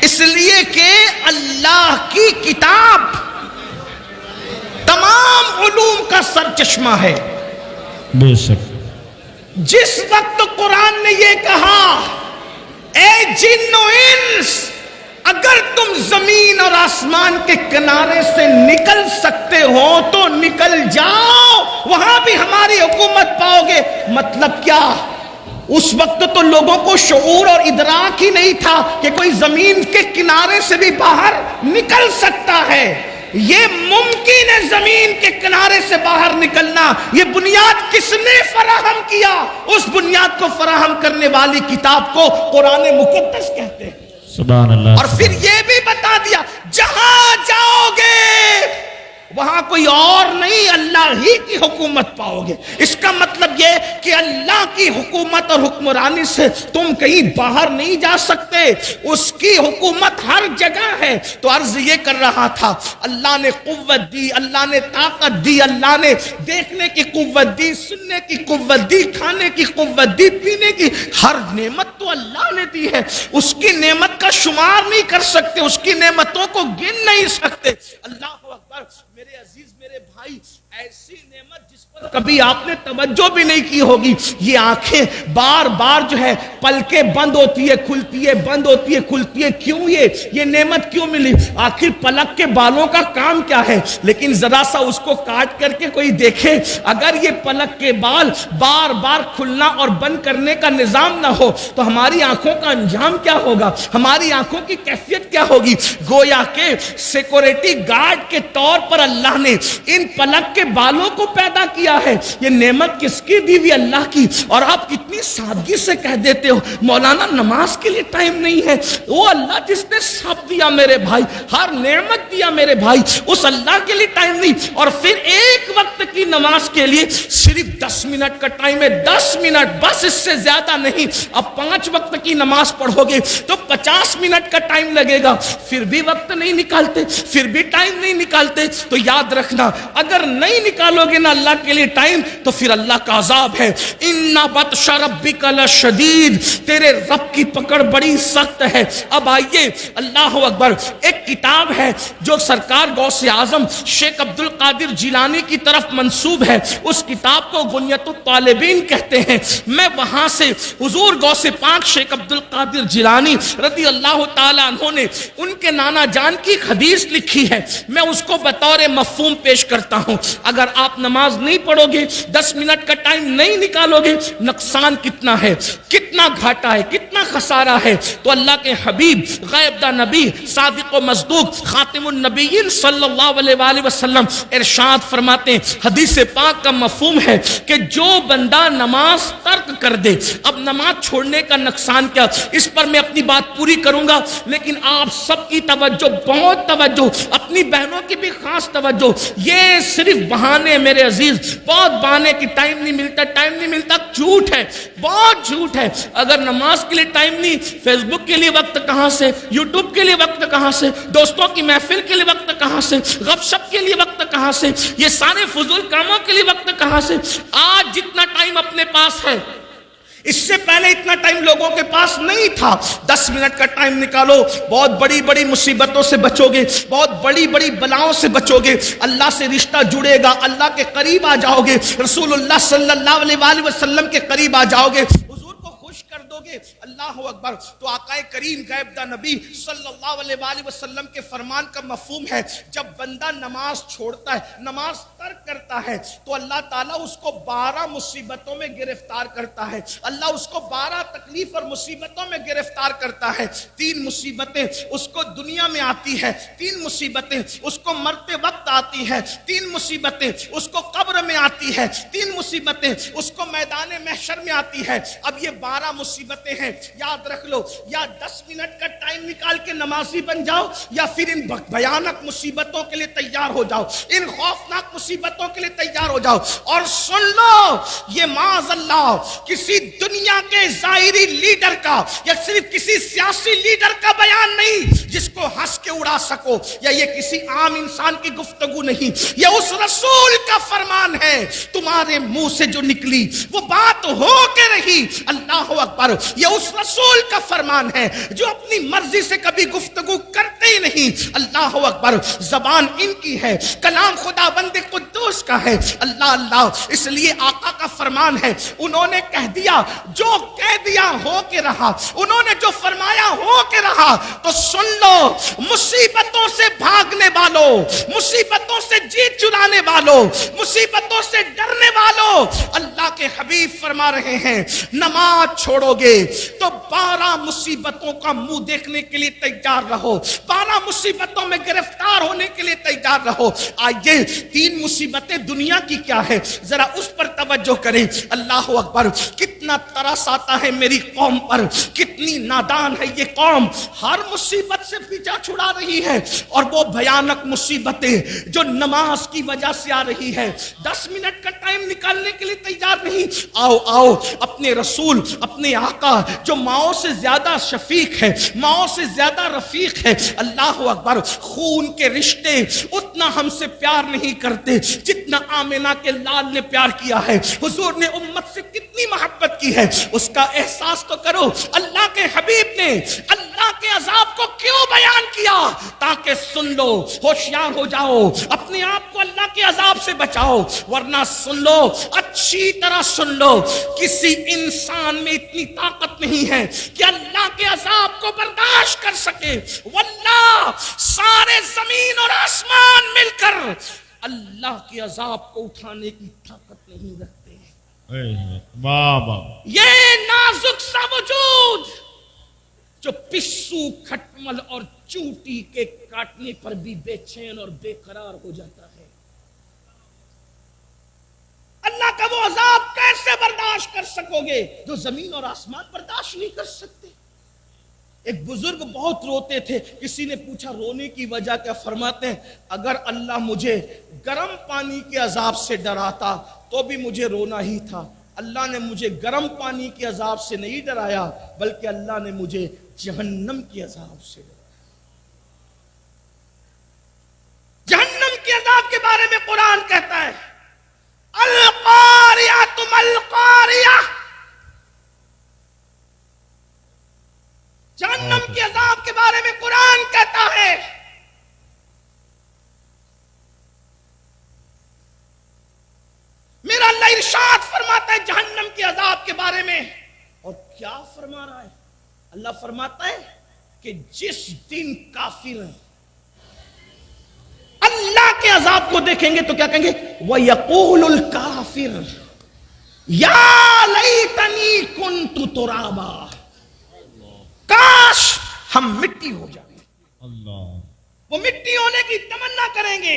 اس لیے کہ اللہ کی کتاب تمام علوم کا سرچشمہ ہے. بے شک جس وقت قرآن نے یہ کہا اے جن و انس اگر تم زمین اور آسمان کے کنارے سے نکل سکتے ہو تو نکل جاؤ, وہاں بھی ہماری حکومت پاؤ گے. مطلب کیا؟ اس وقت تو لوگوں کو شعور اور ادراک ہی نہیں تھا کہ کوئی زمین کے کنارے سے بھی باہر نکل سکتا ہے. یہ ممکن ہے زمین کے کنارے سے باہر نکلنا. یہ بنیاد کس نے فراہم کیا؟ اس بنیاد کو فراہم کرنے والی کتاب کو قرآن مقدس کہتے ہیں. سبحان اللہ. اور پھر یہ بھی بتا دیا جہاں جاؤ گے وہاں کوئی اور نہیں, اللہ ہی کی حکومت پاؤ گے. اس کا مطلب یہ کہ اللہ کی حکومت اور حکمرانی سے تم کہیں باہر نہیں جا سکتے. اس کی حکومت ہر جگہ ہے. تو عرض یہ کر رہا تھا اللہ نے قوت دی, اللہ نے طاقت دی, اللہ نے دیکھنے کی قوت دی, سننے کی قوت دی, کھانے کی قوت دی, پینے کی, ہر نعمت تو اللہ نے دی ہے. اس کی نعمت کا شمار نہیں کر سکتے, اس کی نعمتوں کو گن نہیں سکتے. اللہ اکبر. میرے عزیز میرے بھائی, ایسی نعمت جس پر کبھی آپ نے توجہ بھی نہیں کی ہوگی. یہ آنکھیں بار بار جو ہے پلکیں بند ہوتی ہے کھلتی ہے, بند ہوتی ہے کھلتی ہے. کیوں یہ نعمت کیوں ملی؟ آخر پلک کے بالوں کا کام کیا ہے؟ لیکن ذرا سا اس کو کاٹ کر کے کوئی دیکھے, اگر یہ پلک کے بال بار بار کھلنا اور بند کرنے کا نظام نہ ہو تو ہماری آنکھوں کا انجام کیا ہوگا, ہماری آنکھوں کی کیفیت کیا ہوگی؟ گویا کہ سیکورٹی گارڈ کے طور پر اللہ نے ان پلک کے بالوں کو پیدا کیا ہے. یہ نعمت کس کی دی ہوئی؟ اللہ کی. اور آپ کتنی سادگی سے کہہ دیتے ہو مولانا نماز کے لیے ٹائم نہیں ہے. وہ اللہ جس نے سب دیا میرے بھائی, ہر نعمت دیا میرے بھائی, اس اللہ کے لیے ٹائم نہیں. اور پھر ایک وقت کی نماز کے لیے صرف 10 منٹ کا ٹائم ہے, 10 منٹ بس, اس سے زیادہ نہیں. اب 5 وقت کی نماز پڑھو گے تو 50 منٹ کا ٹائم لگے گا, پھر بھی وقت نہیں نکالتے, پھر بھی ٹائم نہیں نکالتے. تو یاد رکھنا اگر نہیں نکالو گے نا اللہ کے لیے ٹائم تو پھر اللہ کا عذاب ہے. ان بطش ربک لشدید، تیرے رب کی پکڑ بڑی سخت ہے. اب آئیے اللہ اکبر، ایک کتاب ہے جو سرکار غوث اعظم شیخ عبد القادر جیلانی کی طرف منسوب ہے، اس کتاب کو غنیۃ الطالبین کہتے ہیں. میں وہاں سے حضور غوث پاک شیخ عبد القادر جیلانی رضی اللہ تعالیٰ عنہ نے ان کے نانا جان کی ایک حدیث لکھی ہے، میں اس کو بطور مفہوم پیش کرتا ہوں. اگر آپ نماز نہیں پڑھو گے، 10 منٹ کا ٹائم نہیں نکالو گے، نقصان کتنا ہے، کتنا گھاٹا ہے، کتنا خسارہ ہے. تو اللہ کے حبیب غیب دا نبی صادق و مصدوق خاتم النبیین صلی اللہ علیہ وآلہ وسلم ارشاد فرماتے ہیں، حدیث پاک کا مفہوم ہے کہ جو بندہ نماز ترک کر دے. اب نماز چھوڑنے کا نقصان کیا، اس پر میں اپنی بات پوری کروں گا، لیکن آپ سب کی توجہ، بہت توجہ، اپنی بہنوں کی بھی خاص توجہ. یہ صرف بہانے میرے عزیز، بہت بہانے کی ٹائم نہیں ملتا، جھوٹ ہے، بہت جھوٹ ہے. اگر نماز کے لیے ٹائم نہیں، فیس بک کے لیے وقت کہاں سے، یوٹیوب کے لیے وقت کہاں سے، دوستوں کی محفل کے لیے وقت کہاں سے، غب شپ کے لیے وقت کہاں سے، یہ سارے فضول کاموں کے لیے وقت کہاں سے. آج جتنا ٹائم اپنے پاس ہے، اس سے پہلے اتنا ٹائم لوگوں کے پاس نہیں تھا. 10 منٹ کا ٹائم نکالو، بہت بڑی بڑی مصیبتوں سے بچو گے، بہت بڑی بڑی بلاؤں سے بچو گے، اللہ سے رشتہ جڑے گا، اللہ کے قریب آ جاؤ گے، رسول اللہ صلی اللہ علیہ وآلہ وسلم کے قریب آ جاؤ گے، حضور کو خوش کر دو گے. اللہ اکبر. تو آقا کریم غیب دا نبی صلی اللہ علیہ وآلہ وسلم کے فرمان کا مفہوم ہے، جب بندہ نماز چھوڑتا ہے، نماز ترک کرتا ہے، تو اللہ تعالیٰ اس کو 12 مصیبتوں میں گرفتار کرتا ہے. اللہ اس کو 12 تکلیف اور مصیبتوں میں گرفتار کرتا ہے. 3 مصیبتیں اس کو دنیا میں آتی ہے، 3 مصیبتیں اس کو مرتے وقت آتی ہے، 3 مصیبتیں اس کو قبر میں آتی ہے، 3 مصیبتیں اس کو میدان محشر میں آتی ہے. اب یہ 12 مصیبتیں ہیں، یاد رکھ لو. یا 10 منٹ کا ٹائم نکال کے نمازی بن جاؤ، یا پھر ان بھیانک مصیبتوں کے لیے تیار ہو جاؤ، ان خوفناک مصیبتوں کے لیے تیار ہو جاؤ. اور سن لو، یہ معاذ اللہ کسی دنیا کے ظاہری لیڈر کا یا صرف کسی سیاسی لیڈر کا بیان نہیں جس کو ہنس کے اڑا سکو، یا یہ کسی عام انسان کی گفتگو نہیں، یہ اس رسول کا فرمان ہے. تمہارے منہ سے جو نکلی وہ بات ہو کے رہی. اللہ اکبر. یہ اس رسول کا فرمان ہے جو اپنی مرضی سے کبھی گفتگو کرتے ہی نہیں. اللہ اکبر. زبان ان کی ہے، کلام خدا بند قدوس کا ہے. اللہ اللہ. اس لیے آقا کا فرمان ہے، انہوں نے کہہ دیا، جو کہہ دیا ہو کے رہا، انہوں نے جو فرمایا ہو کے رہا. تو سن لو، مصیبتوں سے بھاگنے والوں، مصیبتوں سے جیت چرانے والوں، مصیبتوں سے ڈرنے والوں، اللہ کے حبیب فرما رہے ہیں، نماز چھوڑو گے تو 12 مصیبتوں کا منہ دیکھنے کے لیے تیار رہو، 12 مصیبتوں میں گرفتار ہونے کے لیے تیار رہو. آئیے 3 مصیبتیں دنیا کی کیا ہے، ذرا اس پر توجہ کریں. اللہ اکبر. کتنا ترس آتا ہے میری قوم پر، کتنی نادان ہے یہ قوم، ہر مصیبت سے پیچھا چھڑا رہی ہے. اور وہ بھیانک مصیبتیں جو نماز کی وجہ سے آ رہی ہے، 10 منٹ کا ٹائم نکالنے کے لیے تیار نہیں. آؤ آؤ، اپنے رسول، اپنے آقا جو ماؤں سے زیادہ شفیق ہے، ماؤں سے زیادہ رفیق ہے. اللہ اکبر. خون کے رشتے اتنا ہم سے پیار نہیں کرتے جتنا آمنہ کے لال نے پیار کیا ہے. حضور نے امت سے کتنی محبت کی ہے، اس کا احساس تو کرو. اللہ کے حبیب نے اللہ کے عذاب کو کیوں بیان کیا؟ تاکہ سن لو، ہوشیار ہو جاؤ، اپنے آپ کو اللہ کے عذاب سے بچاؤ. ورنہ سن لو، اچھی طرح سن لو، کسی انسان میں اتنی طاقت نہیں ہے کہ اللہ کے عذاب کو برداشت کر سکے. واللہ سارے زمین اور آسمان مل کر اللہ کے عذاب کو اٹھانے کی طاقت نہیں رکھتے. بابا یہ نازک سا وجود جو پسو، کھٹمل اور چونٹی کے کاٹنے پر بھی بے چین اور بے قرار ہو جاتا ہے، اللہ کا وہ عذاب کیسے برداشت کر سکو گے جو زمین اور آسمان برداشت نہیں کر سکتے؟ ایک بزرگ بہت روتے تھے، کسی نے پوچھا رونے کی وجہ کیا؟ فرماتے ہیں، اگر اللہ مجھے گرم پانی کے عذاب سے ڈراتا تو بھی مجھے رونا ہی تھا. اللہ نے مجھے گرم پانی کے عذاب سے نہیں ڈرایا، بلکہ اللہ نے مجھے جہنم کے عذاب سے ڈرایا. جہنم کے عذاب کے بارے میں قرآن کہتا ہے، القاریہ القاریہ، جہنم کے عذاب کے بارے میں قرآن کہتا ہے میرا اللہ ارشاد فرماتا ہے جہنم کے عذاب کے بارے میں، اور کیا فرما رہا ہے؟ اللہ فرماتا ہے کہ جس دن کافر اللہ کے عذاب کو دیکھیں گے تو کیا کہیں گے؟ وَيَقُولُ الْكَافِرُ يَا لَيْتَنِي كُنْتُ تُرَابًا، کاش ہم مٹی ہو جائیں۔ وہ مٹی ہونے کی تمنا کریں گے،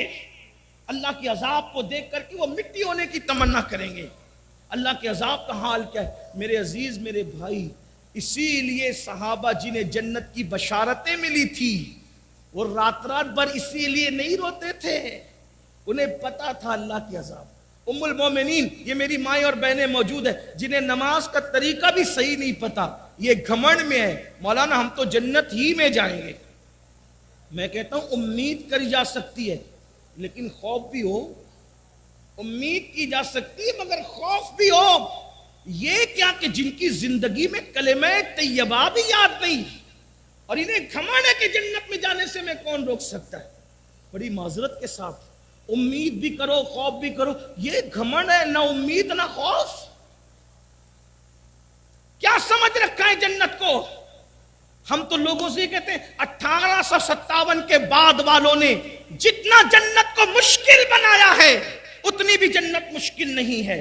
اللہ کے عذاب کو دیکھ کر کے وہ مٹی ہونے کی تمنا کریں گے۔ اللہ کے عذاب کا حال کیا ہے میرے عزیز میرے بھائی؟ اسی لیے صحابہ جنہیں جنت کی بشارتیں ملی تھی وہ رات رات بھر اسی لیے نہیں روتے تھے، انہیں پتا تھا اللہ کے عذاب۔ ام المومنین، یہ میری مائیں اور بہنیں موجود ہیں جنہیں نماز کا طریقہ بھی صحیح نہیں پتا، یہ گھمنڈ میں ہے مولانا ہم تو جنت ہی میں جائیں گے۔ میں کہتا ہوں امید کری جا سکتی ہے لیکن خوف بھی ہو، امید کی جا سکتی ہے مگر خوف بھی ہو۔ یہ کیا کہ جن کی زندگی میں کلمہ طیبہ بھی یاد نہیں اور انہیں گھمنڈ ہے کہ جنت میں جانے سے میں کون روک سکتا ہے؟ بڑی معذرت کے ساتھ امید بھی کرو خوف بھی کرو، یہ گھمنڈ ہے، نہ امید نہ خوف۔ کیا سمجھ رکھا ہے جنت کو؟ ہم تو لوگوں سے کہتے ہیں 1857 کے بعد والوں نے جتنا جنت کو مشکل بنایا ہے اتنی بھی جنت مشکل نہیں ہے،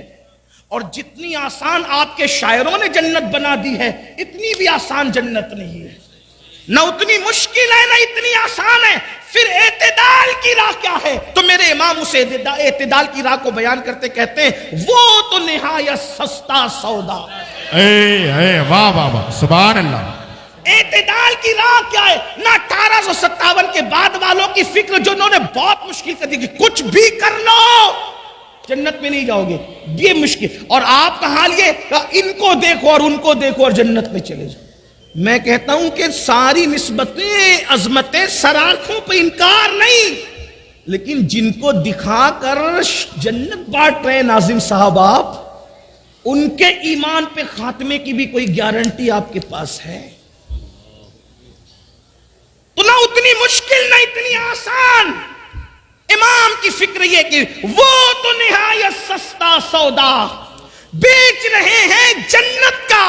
اور جتنی آسان آپ کے شاعروں نے جنت بنا دی ہے اتنی بھی آسان جنت نہیں ہے، نہ اتنی مشکل ہے نہ اتنی آسان ہے۔ پھر اعتدال کی راہ کیا ہے؟ تو میرے امام اسے اعتدال کی راہ کو بیان کرتے کہتے ہیں وہ تو نہایت سستا سودا۔ واہ واہ واہ، سبحان اللہ۔ اعتدال کی راہ کیا ہے؟ نہ 1857 کے بعد والوں کی فکر جو انہوں نے بہت مشکل کر دی کہ کچھ بھی کر لو جنت میں نہیں جاؤ گے، یہ مشکل، اور آپ کا حال یہ ان کو دیکھو اور ان کو دیکھو اور جنت میں چلے جاؤ۔ میں کہتا ہوں کہ ساری نسبتیں عظمتیں سرارکھوں پہ انکار نہیں، لیکن جن کو دکھا کر جنت بانٹ رہے ناظم صاحب آپ، ان کے ایمان پہ خاتمے کی بھی کوئی گارنٹی آپ کے پاس ہے؟ تو نہ اتنی مشکل نہ اتنی آسان۔ امام کی فکر یہ کہ وہ تو نہایت سستا سودا بیچ رہے ہیں جنت کا،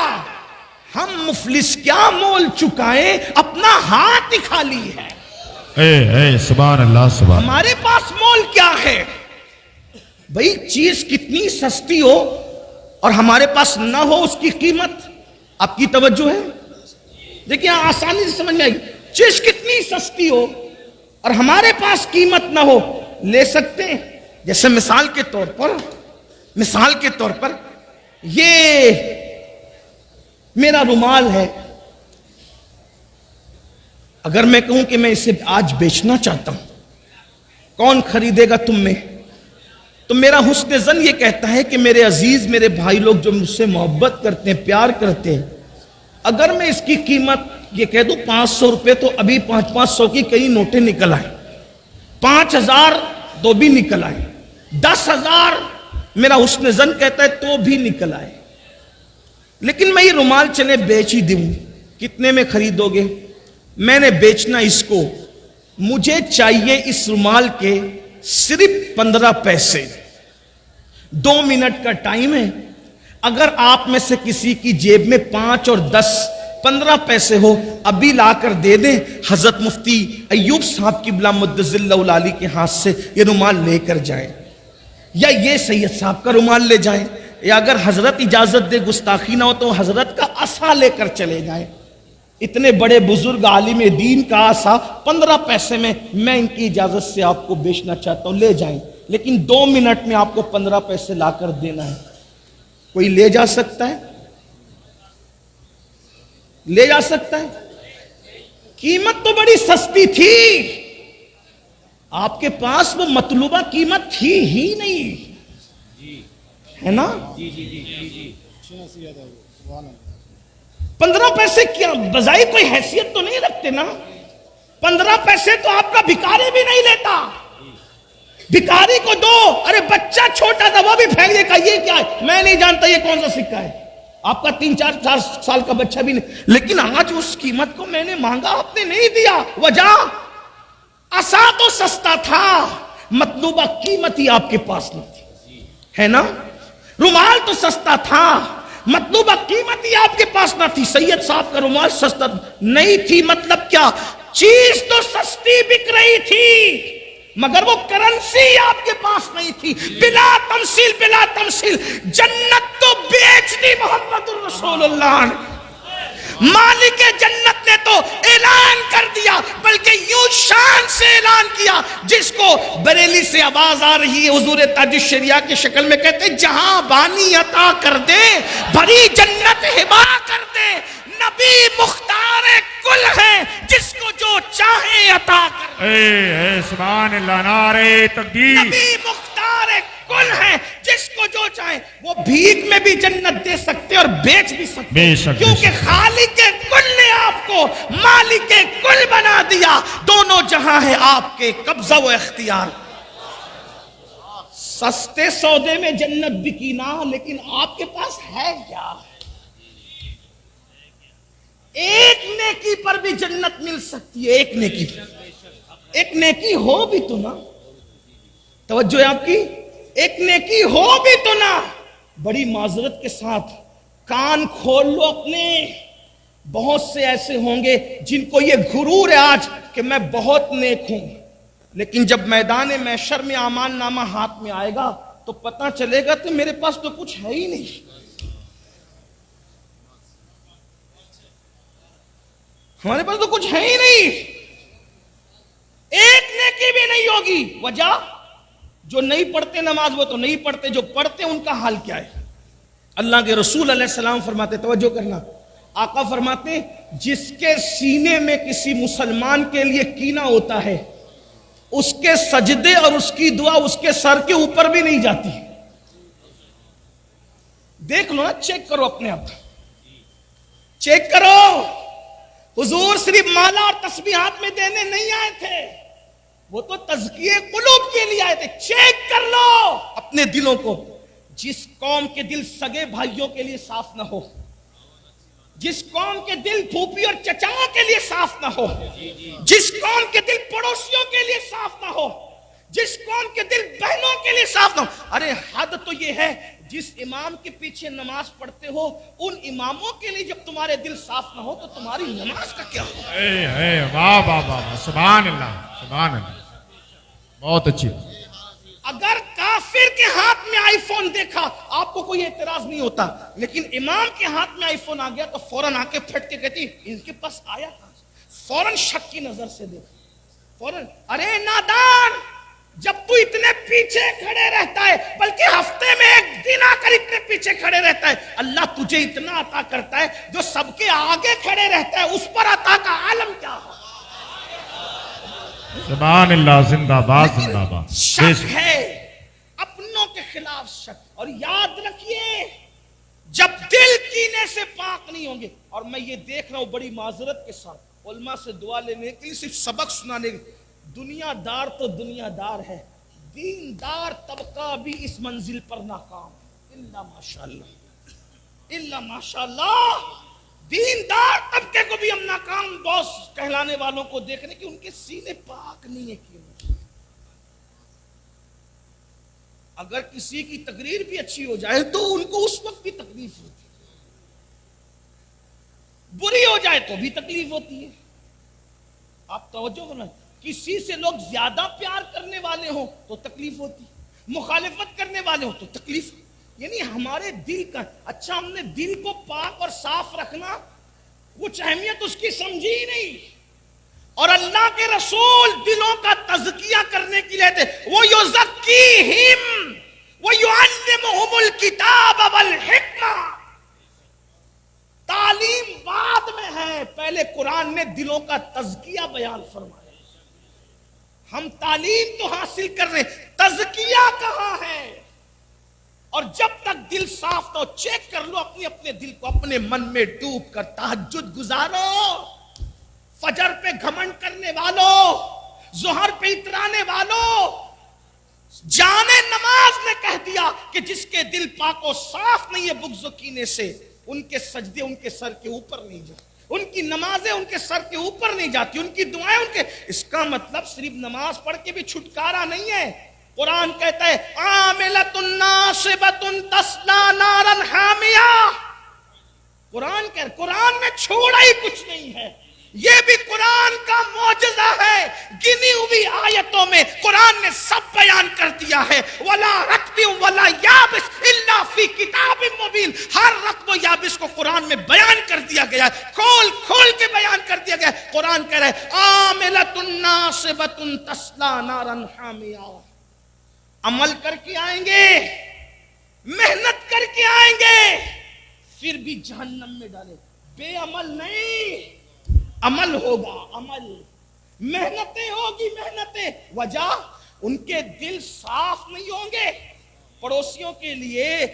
ہم مفلس کیا مول چکائیں، اپنا ہاتھ ہی خالی ہے۔ سبحان اللہ سبحان۔ ہمارے پاس مول کیا ہے؟ بھئی چیز کتنی سستی ہو اور ہمارے پاس نہ ہو اس کی قیمت آپ کی توجہ ہے؟ دیکھیں آسانی سے سمجھ میں آئی، چیز کتنی سستی ہو اور ہمارے پاس قیمت نہ ہو، لے سکتے ہیں۔ جیسے مثال کے طور پر یہ میرا رومال ہے، اگر میں کہوں کہ میں اسے آج بیچنا چاہتا ہوں، کون خریدے گا تم میں؟ تو میرا حسن ظن یہ کہتا ہے کہ میرے عزیز میرے بھائی لوگ جو مجھ سے محبت کرتے ہیں پیار کرتے ہیں، اگر میں اس کی قیمت یہ کہہ دوں 500 روپے تو ابھی 500 کی کئی نوٹیں نکل آئیں، 5000 تو بھی نکل آئے، 10,000 میرا حسن ظن کہتا ہے تو بھی نکل آئے، لیکن میں یہ رومال چلے بیچ ہی دوں، کتنے میں خریدو گے؟ میں نے بیچنا اس کو، مجھے چاہیے اس رومال کے صرف 15 پیسے، 2 منٹ کا ٹائم ہے، اگر آپ میں سے کسی کی جیب میں 5 اور 10 15 پیسے ہو ابھی لا کر دے دیں، حضرت مفتی ایوب صاحب کی بلا مدظل اللہ العالی کے ہاتھ سے یہ رومال لے کر جائیں، یا یہ سید صاحب کا رومال لے جائیں، یا اگر حضرت اجازت دے گستاخی نہ ہو تو حضرت کا عصا لے کر چلے جائیں۔ اتنے بڑے بزرگ عالم دین کا عصا 15 پیسے میں ان کی اجازت سے آپ کو بیچنا چاہتا ہوں، لے جائیں، لیکن 2 منٹ میں آپ کو 15 پیسے لا کر دینا ہے۔ کوئی لے جا سکتا ہے؟ لے جا سکتا ہے؟ قیمت تو بڑی سستی تھی، آپ کے پاس وہ مطلوبہ قیمت تھی ہی نہیں، ہے نا؟ 15 پیسے کیا بظاہر کوئی حیثیت تو نہیں رکھتے نا، 15 پیسے تو آپ کا بھکاری بھی نہیں لیتا، بھکاری کو دو، ارے بچہ چھوٹا تھا وہ بھی پھینک دے گا یہ کیا ہے، میں نہیں جانتا یہ کون سا سکہ ہے، آپ کا 3-4 سال کا بچہ بھی نہیں، لیکن آج اس قیمت کو میں نے مانگا آپ نے نہیں دیا، وجہ عصا تو سستا تھا، مطلوبہ قیمت ہی آپ کے پاس نہیں تھی، ہے نا؟ رومال تو سستا تھا، مطلوبہ قیمت ہی آپ کے پاس نہ تھی، سید صاحب کا رومال سستا نہیں تھی، مطلب کیا، چیز تو سستی بک رہی تھی مگر وہ کرنسی آپ کے پاس نہیں تھی، بلا تمثیل جنت تو بیچ دی محمد الرسول اللہ نے، مالک جنت نے تو اعلان کر دیا، بلکہ یوں شان سے اعلان کیا جس کو بریلی سے آواز آ رہی ہے، حضور تاج الشریعہ کی شکل میں کہتے جہاں بانی عطا کر دے، بھری جنت ہبا کر دے، نبی مختار کل ہے جس کو جو چاہے عطا کر دے، اے سبحان اللہ، نعرہ تکبیر، نبی مختار کل ہے جس کو جو چاہے، وہ بھیک میں بھی جنت دے سکتے اور بیچ بھی سکتے، بے شک، کیونکہ خالق کل نے آپ کو مالک کل بنا دیا، دونوں جہاں ہے آپ کے قبضہ و اختیار، سستے سودے میں جنت بکی نہ، لیکن آپ کے پاس ہے کیا؟ ایک نیکی پر بھی جنت مل سکتی ہے، ایک نیکی ہو بھی تو نا، توجہ ہے آپ کی، ایک نیکی ہو بھی تو نا، بڑی معذرت کے ساتھ کان کھول لو اپنے، بہت سے ایسے ہوں گے جن کو یہ غرور ہے آج کہ میں بہت نیک ہوں، لیکن جب میدان محشر میں اعمال نامہ ہاتھ میں آئے گا تو پتہ چلے گا کہ میرے پاس تو کچھ ہے ہی نہیں، ہمارے پاس تو کچھ ہے ہی نہیں، ایک نیکی بھی نہیں ہوگی، وجہ جو نہیں پڑھتے نماز وہ تو نہیں پڑھتے، جو پڑھتے ان کا حال کیا ہے؟ اللہ کے رسول علیہ السلام فرماتے، توجہ کرنا، آقا فرماتے جس کے سینے میں کسی مسلمان کے لیے کینہ ہوتا ہے اس کے سجدے اور اس کی دعا اس کے سر کے اوپر بھی نہیں جاتی، دیکھ لو نا، چیک کرو اپنے آپ، چیک کرو، حضور صرف مالا اور تسبیحات میں دینے نہیں آئے تھے، وہ تو تزکیے قلوب کے لیے آئے تھے، چیک کر لو اپنے دلوں کو، جس قوم کے دل سگے بھائیوں کے لیے صاف نہ ہو، جس قوم کے دل پھوپھی اور چچاؤں کے لیے صاف نہ ہو، جس قوم کے دل پڑوسیوں کے لیے صاف نہ ہو، جس قوم کے دل بہنوں کے لیے صاف نہ ہو، ارے حد تو یہ ہے جس امام کے پیچھے نماز پڑھتے ہو ان اماموں کے لیے جب تمہارے دل صاف نہ ہو تو تمہاری نماز کا کیا ہو؟ اے واہ واہ واہ، سبحان اللہ، سبحان اللہ، بہت اچھی، اگر کافر کے ہاتھ میں آئی فون دیکھا آپ کو کوئی اعتراض نہیں ہوتا، لیکن امام کے ہاتھ میں آئی فون آ گیا تو فوراً آ کے پھٹ کے کہتی ان کے پاس آیا کہاں سے؟ فوراً شک کی نظر سے دیکھا، فوراً، ارے نادان، جب تو اتنے پیچھے کھڑے رہتا ہے، بلکہ ہفتے میں ایک دن آ کر اتنے پیچھے کھڑے رہتا ہے، اللہ تجھے اتنا عطا کرتا ہے، جو سب کے آگے کھڑے رہتا ہے اس پر عطا کا عالم کیا ہو؟ سبحان اللہ، زندہ باد، زندہ باد، شک ہے اپنوں کے خلاف شک، اور یاد رکھیے جب دل کینے سے پاک نہیں ہوں گے، اور میں یہ دیکھ رہا ہوں بڑی معذرت کے ساتھ علماء سے دعا لینے کے لیے، صرف سبق سنانے کے، دنیا دار تو دنیا دار ہے، دیندار طبقہ بھی اس منزل پر ناکام ہے، الا ماشاءاللہ، الا ماشاءاللہ، دیندار طبقے کو بھی ہم ناکام باس کہلانے والوں کو دیکھنے کہ ان کے سینے پاک نہیں ہے، کیوں؟ اگر کسی کی تقریر بھی اچھی ہو جائے تو ان کو اس وقت بھی تکلیف ہوتی ہے، بری ہو جائے تو بھی تکلیف ہوتی ہے، آپ توجہ کرنا، کسی سے لوگ زیادہ پیار کرنے والے ہوں تو تکلیف ہوتی، مخالفت کرنے والے ہوں تو تکلیف، یعنی ہمارے دل کا، اچھا ہم نے دل کو پاک اور صاف رکھنا، کچھ اہمیت اس کی سمجھی ہی نہیں، اور اللہ کے رسول دلوں کا تزکیہ کرنے کے لیے تھے، وَيُزَكِّيهِمْ وَيُعَلِّمُهُمُ الْكِتَابَ وَالْحِكْمَةَ، تعلیم بعد میں ہے، پہلے قرآن نے دلوں کا تزکیہ بیان فرمایا، ہم تعلیم تو حاصل کر رہے ہیں، تزکیہ کہاں ہے؟ اور جب تک دل صاف نہ ہو، چیک کر لو اپنے دل کو، اپنے من میں ڈوب کر تہجد گزارو، فجر پہ گھمنڈ کرنے والوں، ظہر پہ اترانے والوں، جانے نماز نے کہہ دیا کہ جس کے دل پاک و صاف نہیں ہے بغض و کینے سے، ان کے سجدے ان کے سر کے اوپر نہیں جاتے، ان کی نمازیں ان کے سر کے اوپر نہیں جاتی، ان کی دعائیں ان کے. اس کا مطلب صرف نماز پڑھ کے بھی چھٹکارا نہیں ہے. قرآن کہتا ہے عاملۃ ناصبۃ تصلی نارا حامیہ. قرآن میں چھوڑا ہی کچھ نہیں ہے. یہ بھی قرآن کا معجزہ ہے. گنی ہوئی آیتوں میں قرآن نے سب بیان کر دیا ہے. ولا رطب ولا یابس الا فی کتاب مبین. ہر رطب و یابس کو قرآن میں بیان کر دیا گیا ہے، کھول کے بیان کر دیا گیا ہے. قرآن کہہ رہا ہے عاملۃ ناصبۃ تصلی نارا حامیہ. عمل کر کے آئیں گے، محنت کر کے آئیں گے، پھر بھی جہنم میں ڈالے. بے عمل نہیں، عمل ہوگا، عمل، محنتیں ہوگی، محنتیں. وجہ ان کے دل صاف نہیں ہوں گے. پڑوسیوں کے لیے،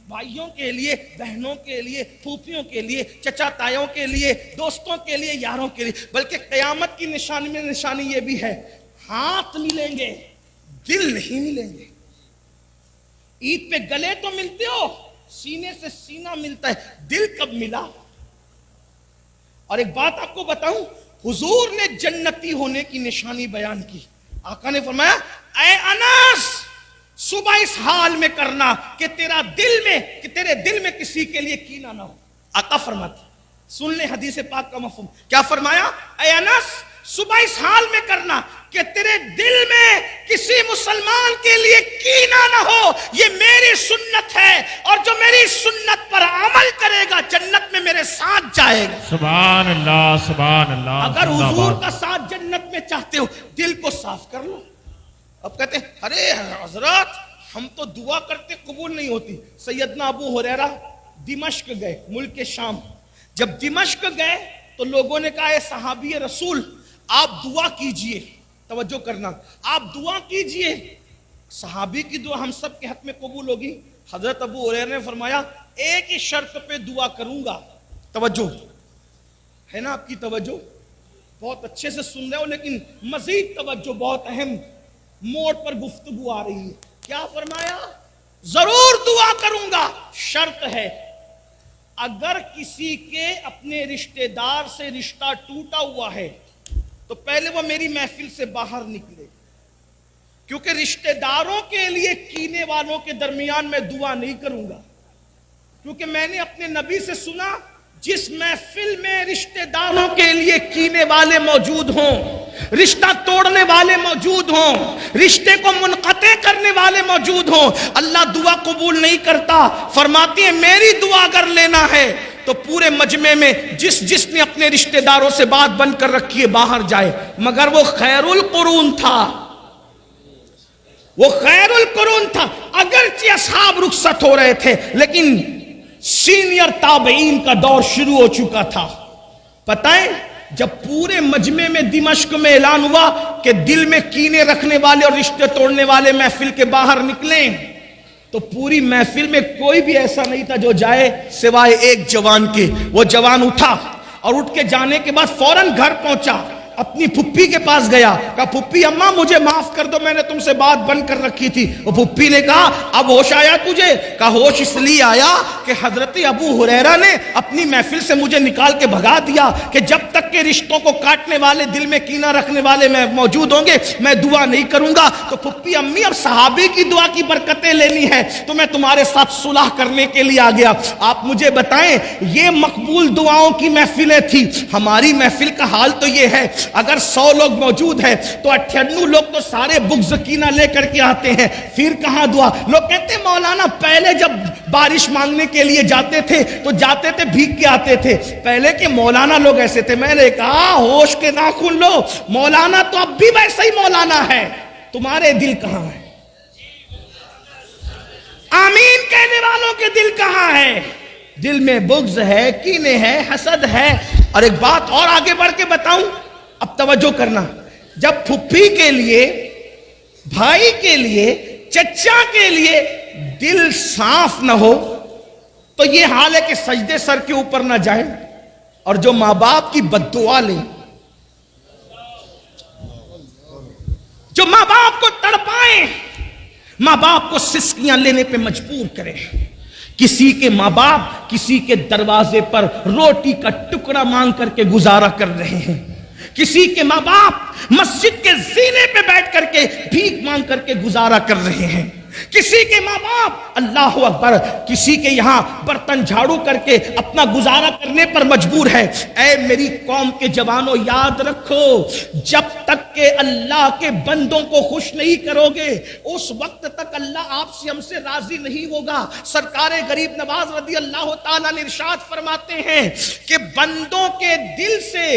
بھائیوں کے لیے، بہنوں کے لیے، پھوپھیوں کے لیے، چچا تایوں کے لیے، دوستوں کے لیے، یاروں کے لیے. بلکہ قیامت کی نشانی میں نشانی یہ بھی ہے، ہاتھ ملیں گے، دل نہیں ملیں گے. عید پہ گلے تو ملتے ہو، سینے سے سینہ ملتا ہے، دل کب ملا؟ اور ایک بات آپ کو بتاؤں، حضور نے جنتی ہونے کی نشانی بیان کی. آقا نے فرمایا اے انس، صبح اس حال میں کرنا کہ تیرے دل میں کسی کے لیے کینہ نہ ہو. آقا فرماتے، سن لیں حدیث پاک کا مفہوم. کیا فرمایا؟ اے انس، صبح اس حال میں کرنا کہ تیرے دل میں کسی مسلمان کے لیے کینہ نہ ہو. یہ میری سنت ہے، اور جو میری سنت پر عمل کرے گا جنت میں میرے ساتھ جائے گا. سبحان اللہ، سبحان اللہ. اگر حضور کا ساتھ جنت میں چاہتے ہو، دل کو صاف کر لو. اب کہتے ہیں ارے حضرات ہم تو دعا کرتے قبول نہیں ہوتی. سیدنا ابو ہریرہ دمشق گئے، ملک شام. جب دمشق گئے تو لوگوں نے کہا اے صحابی رسول آپ دعا کیجئے. توجہ کرنا، آپ دعا کیجئے. صحابی کی دعا ہم سب کے حق میں قبول ہوگی. حضرت ابو ہریرہ نے فرمایا ایک ہی شرط پہ دعا کروں گا. توجہ ہے نا آپ کی؟ توجہ بہت اچھے سے سن رہے ہو، لیکن مزید توجہ، بہت اہم موڑ پر گفتگو آ رہی ہے. کیا فرمایا؟ ضرور دعا کروں گا، شرط ہے اگر کسی کے اپنے رشتہ دار سے رشتہ ٹوٹا ہوا ہے تو پہلے وہ میری محفل سے باہر نکلے. کیونکہ رشتہ داروں کے لیے کینے والوں کے درمیان میں دعا نہیں کروں گا. کیونکہ میں نے اپنے نبی سے سنا جس محفل میں رشتہ داروں کے لیے کینے والے موجود ہوں، رشتہ توڑنے والے موجود ہوں، رشتے کو منقطع کرنے والے موجود ہوں، اللہ دعا قبول نہیں کرتا. فرماتے ہیں میری دعا اگر لینا ہے تو پورے مجمع میں جس نے اپنے رشتہ داروں سے بات بند کر رکھی ہے باہر جائے. مگر وہ خیر القرون تھا، وہ خیر القرون تھا. اگرچہ اصحاب رخصت ہو رہے تھے لیکن سینئر تابعین کا دور شروع ہو چکا تھا. پتہ ہے جب پورے مجمع میں دمشق میں اعلان ہوا کہ دل میں کینے رکھنے والے اور رشتے توڑنے والے محفل کے باہر نکلیں، تو پوری محفل میں کوئی بھی ایسا نہیں تھا جو جائے سوائے ایک جوان کے. وہ جوان اٹھا اور اٹھ کے جانے کے بعد فوراً گھر پہنچا، اپنی پھپھی کے پاس گیا. کہا پھپھی اماں مجھے معاف کر دو، میں نے تم سے بات بند کر رکھی تھی. وہ پھپھی نے کہا اب ہوش آیا تجھے؟ کہا ہوش اس لیے آیا کہ حضرت ابو ہریرہ نے اپنی محفل سے مجھے نکال کے بھگا دیا کہ جب تک کہ رشتوں کو کاٹنے والے، دل میں کینہ رکھنے والے میں موجود ہوں گے میں دعا نہیں کروں گا. تو پھپھی امی اب صحابی کی دعا کی برکتیں لینی ہے تو میں تمہارے ساتھ صلح کرنے کے لیے آ گیا. آپ مجھے بتائیں یہ مقبول دعاؤں کی محفلیں تھی. ہماری محفل کا حال تو یہ ہے اگر 100 لوگ موجود ہیں تو 98 لوگ تو سارے بغض کینہ لے کر کے آتے ہیں. پھر کہاں دعا؟ لوگ کہتے ہیں مولانا پہلے جب بارش مانگنے کے لیے جاتے تھے تو جاتے تھے بھیگ کے آتے تھے. پہلے کے مولانا لوگ ایسے تھے. میں نے کہا ہوش کے ناخن لو، مولانا تو اب بھی ویسا ہی مولانا ہے. تمہارے دل کہاں ہے؟ آمین کہنے والوں کے دل کہاں ہے؟ دل میں بغض ہے، کینے ہے، حسد ہے. اور ایک بات اور آگے بڑھ کے بتاؤں، اب توجہ کرنا. جب پھپھی کے لیے، بھائی کے لیے، چچا کے لیے دل صاف نہ ہو تو یہ حال ہے کہ سجدے سر کے اوپر نہ جائیں اور جو ماں باپ کی بد دعا لیں، جو ماں باپ کو تڑپائیں، ماں باپ کو سسکیاں لینے پہ مجبور کرے. کسی کے ماں باپ کسی کے دروازے پر روٹی کا ٹکڑا مانگ کر کے گزارا کر رہے ہیں. کسی کے ماں باپ مسجد کے زینے پہ بیٹھ کر کے بھیک مانگ کر کے گزارا کر رہے ہیں. کسی کے ماں باپ اللہ اکبر کسی کے یہاں برتن جھاڑو کر کے اپنا گزارا کرنے پر مجبور ہے. اے میری قوم کے جوانوں یاد رکھو, جب تک کہ اللہ کے بندوں کو خوش نہیں کرو گے اس وقت تک اللہ آپ سے ہم سے راضی نہیں ہوگا. سرکار غریب نواز رضی اللہ تعالیٰ نے ارشاد فرماتے ہیں کہ بندوں کے دل سے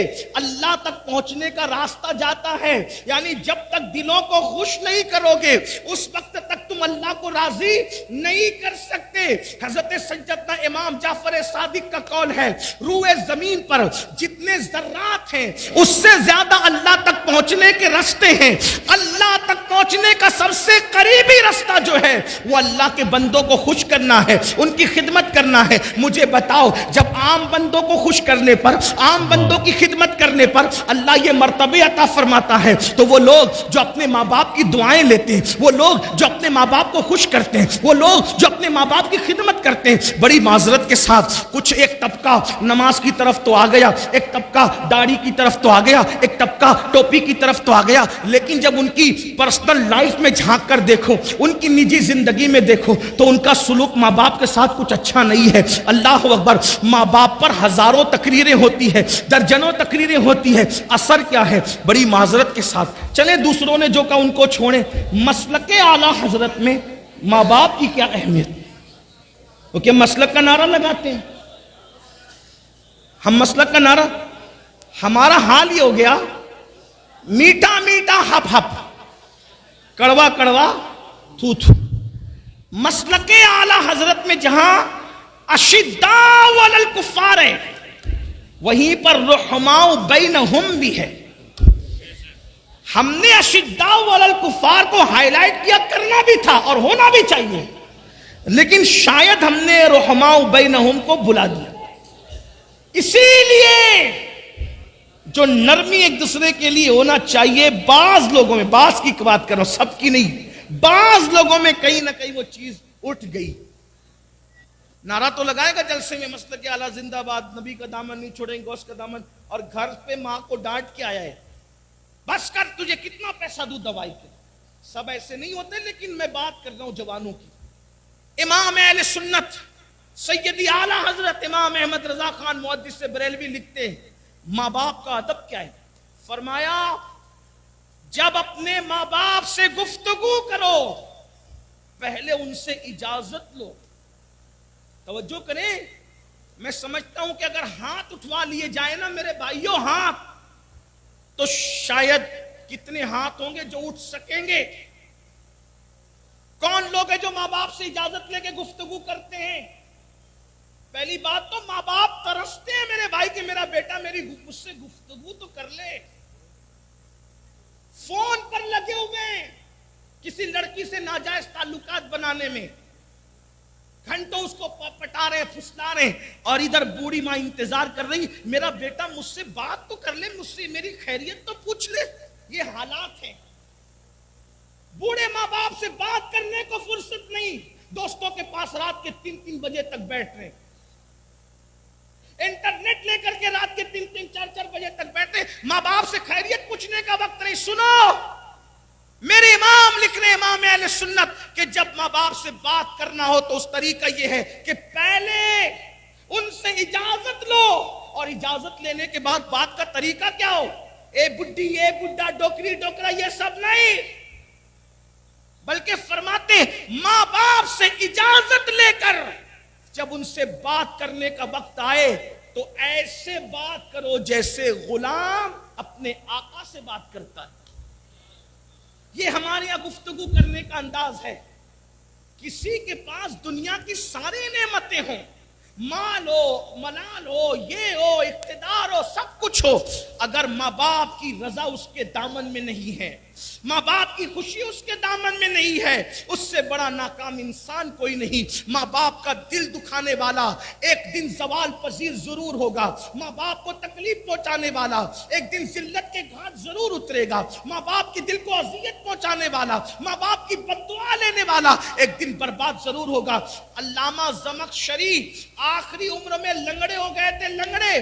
اللہ تک پہنچنے کا راستہ جاتا ہے, یعنی جب تک دلوں کو خوش نہیں کرو گے اس وقت تک تم اللہ کو راضی نہیں کر سکتے. حضرت سیدنا امام جعفر صادق کا قول ہے, روئے زمین پر جتنے ذرات ہیں اس سے زیادہ اللہ تک پہنچنے کے راستے ہیں. اللہ تک پہنچنے کا سب سے قریبی راستہ جو ہے وہ اللہ کے بندوں کو خوش کرنا ہے, ان کی خدمت کرنا ہے. مجھے بتاؤ, جب عام بندوں کو خوش کرنے پر, عام بندوں کی خدمت کرنے پر اللہ یہ مرتبے عطا فرماتا ہے, تو وہ لوگ جو اپنے ماں باپ کی دعائیں لیتے ہیں, وہ لوگ جو اپنے ماں باپ کو خوش کرتے ہیں, وہ لوگ جو اپنے ماں باپ کی خدمت کرتے ہیں, بڑی معذرت کے ساتھ کچھ ایک طبقہ نماز کی طرف تو آ گیا, ایک طبقہ داڑھی کی طرف تو آ گیا, ایک طبقہ ٹوپی کی طرف تو آ گیا, لیکن جب ان کی پرسنل لائف میں جھانک کر دیکھو, ان کی نجی زندگی میں دیکھو, تو ان کا سلوک ماں باپ کے ساتھ کچھ اچھا نہیں ہے. اللہ اکبر, ماں باپ پر ہزاروں تقریریں ہوتی ہے, درجنوں تقریریں ہوتی ہے, اثر کیا ہے؟ بڑی معذرت کے ساتھ چلیں دوسروں نے جو کہا ان کو چھوڑیں. مسلک اعلیٰ حضرت میں ماں باپ کی کیا اہمیت؟ وہ کیا مسلک کا نعرہ لگاتے ہیں؟ ہم مسلک کا نعرہ, ہمارا حال یہ ہو گیا میٹھا میٹھا ہپ ہپ, کڑوا کڑوا تھو تھو. مسلک اعلیٰ حضرت میں جہاں اشداء علی الکفار ہے, وہیں پر رحماء بینہم بھی ہے. ہم نے اشداء علی الکفار کو ہائی لائٹ کیا, کرنا بھی تھا اور ہونا بھی چاہیے, لیکن شاید ہم نے رحماء بینہم کو بلا دیا. اسی لیے جو نرمی ایک دوسرے کے لیے ہونا چاہیے, بعض لوگوں میں, بعض کی بات کر رہا ہوں سب کی نہیں, بعض لوگوں میں کہیں نہ کہیں وہ چیز اٹھ گئی. نعرہ تو لگائے گا جلسے میں مسلک اعلیٰ زندہ باد, نبی کا دامن نہیں چھوڑیں گے, غوث کا دامن, اور گھر پہ ماں کو ڈانٹ کے آیا ہے, بس کر تجھے کتنا پیسہ دوں دوائی کے. سب ایسے نہیں ہوتے, لیکن میں بات کر رہا ہوں جوانوں کی. امام اہل سنت سیدی اعلیٰ حضرت امام احمد رضا خان محدث بریلوی لکھتے ہیں ماں باپ کا ادب کیا ہے. فرمایا جب اپنے ماں باپ سے گفتگو کرو پہلے ان سے اجازت لو. توجہ کریں, میں سمجھتا ہوں کہ اگر ہاتھ اٹھوا لیے جائے نا میرے بھائیوں ہاتھ, تو شاید کتنے ہاتھ ہوں گے جو اٹھ سکیں گے. کون لوگ ہیں جو ماں باپ سے اجازت لے کے گفتگو کرتے ہیں؟ پہلی بات تو ماں باپ ترستے ہیں میرے بھائی کہ میرا بیٹا مجھ سے گفتگو تو کر لے. فون پر لگے ہوئے ہیں کسی لڑکی سے ناجائز تعلقات بنانے میں, گھنٹوں اس کو پٹا رہے, پھسلا رہے, اور ادھر بوڑھی ماں انتظار کر رہی میرا بیٹا مجھ سے بات تو کر لے, مجھ سے میری خیریت تو پوچھ لے. یہ حالات ہیں. بوڑھے ماں باپ سے بات کرنے کو فرصت نہیں, دوستوں کے پاس رات کے 3-3 بجے تک بیٹھ رہے, انٹرنیٹ لے کر کے رات کے 3-3, 4-4 بجے تک بیٹھے, ماں باپ سے خیریت پوچھنے کا وقت نہیں. سنو, میرے امام لکھ رہے, امام اہل سنت, کہ جب ماں باپ سے بات کرنا ہو تو اس طریقہ یہ ہے کہ پہلے ان سے اجازت لو, اور اجازت لینے کے بعد بات کا طریقہ کیا ہو, اے بڈھی, اے بڈھا, ڈوکری ڈوکرا, یہ سب نہیں, بلکہ فرماتے ماں باپ سے اجازت لے کر جب ان سے بات کرنے کا وقت آئے تو ایسے بات کرو جیسے غلام اپنے آقا سے بات کرتا ہے. یہ ہمارے یہاں گفتگو کرنے کا انداز ہے. کسی کے پاس دنیا کی ساری نعمتیں ہوں, مال ہو، ملال ہو، یہ ہو، اقتدار ہو، سب کچھ ہو، اگر ماں باپ کی رضا اس کے دامن میں نہیں ہے، ماں باپ کی خوشی اس کے دامن میں نہیں ہے، اس سے بڑا ناکام انسان کوئی نہیں۔ ماں باپ کا دل دکھانے والا ایک دن زوال پذیر ضرور ہوگا، ماں باپ کو تکلیف پہنچانے والا ایک دن ذلت کے گھاٹ ضرور اترے گا، ماں باپ کے دل کو اذیت پہنچانے والا، ماں باپ کی بد دعا لینے والا ایک دن برباد ضرور ہوگا۔ علامہ زمخشری آخری عمر میں لنگڑے ہو گئے تھے، لنگڑے،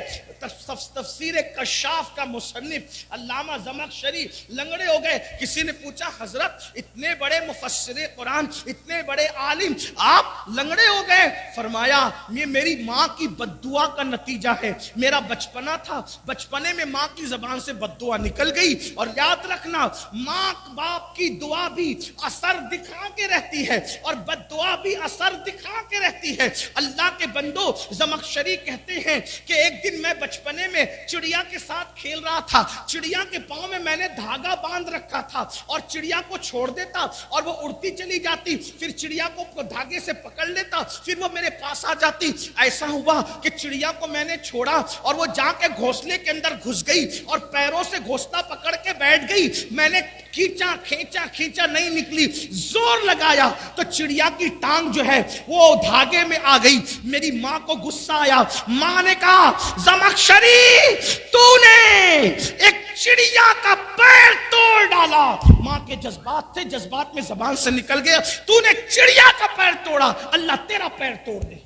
تفسیر کشاف کا مصنف علامہ زمخشری لنگڑے ہو گئے۔ کسی نے پوچھا حضرت اتنے بڑے مفسر قرآن، اتنے بڑے عالم، آپ لنگڑے ہو گئے؟ فرمایا یہ میری ماں کی بد دعا کا نتیجہ ہے۔ میرا بچپنا تھا، بچپنے میں ماں کی زبان سے بد دعا نکل گئی، اور یاد رکھنا ماں باپ کی دعا بھی اثر دکھا کے رہتی ہے اور بد دعا بھی اثر دکھا کے رہتی ہے۔ اللہ کے بندو، زمخشری کہتے ہیں کہ ایک دن میں بچپنے میں چڑیا کے ساتھ کھیل رہا تھا، چڑیا کے پاؤں میں نے دھاگا باندھ رکھا تھا اور چڑیا کو چھوڑ دیتا اور وہ اڑتی چلی جاتی، پھر چڑیا کو دھاگے سے پکڑ لیتا، پھر وہ میرے پاس آ جاتی۔ ایسا ہوا کہ چڑیا کو میں نے چھوڑا اور وہ جا کے گھونسلے کے اندر گھس گئی اور پیروں سے گھونسلہ پکڑ کے بیٹھ گئی۔ میں نے کھینچا کھینچا کھینچا، نہیں نکلی، زور لگایا تو چڑیا کی ٹانگ جو ہے وہ دھاگے میں آ گئی۔ میری ماں کو غصہ آیا، ماں نے کہا زمخشری تو نے ایک چڑیا کا پیر توڑ ڈالا۔ ماں کے جذبات تھے، جذبات میں زبان سے نکل گیا، تو نے چڑیا کا پیر توڑا، اللہ تیرا پیر توڑ دے۔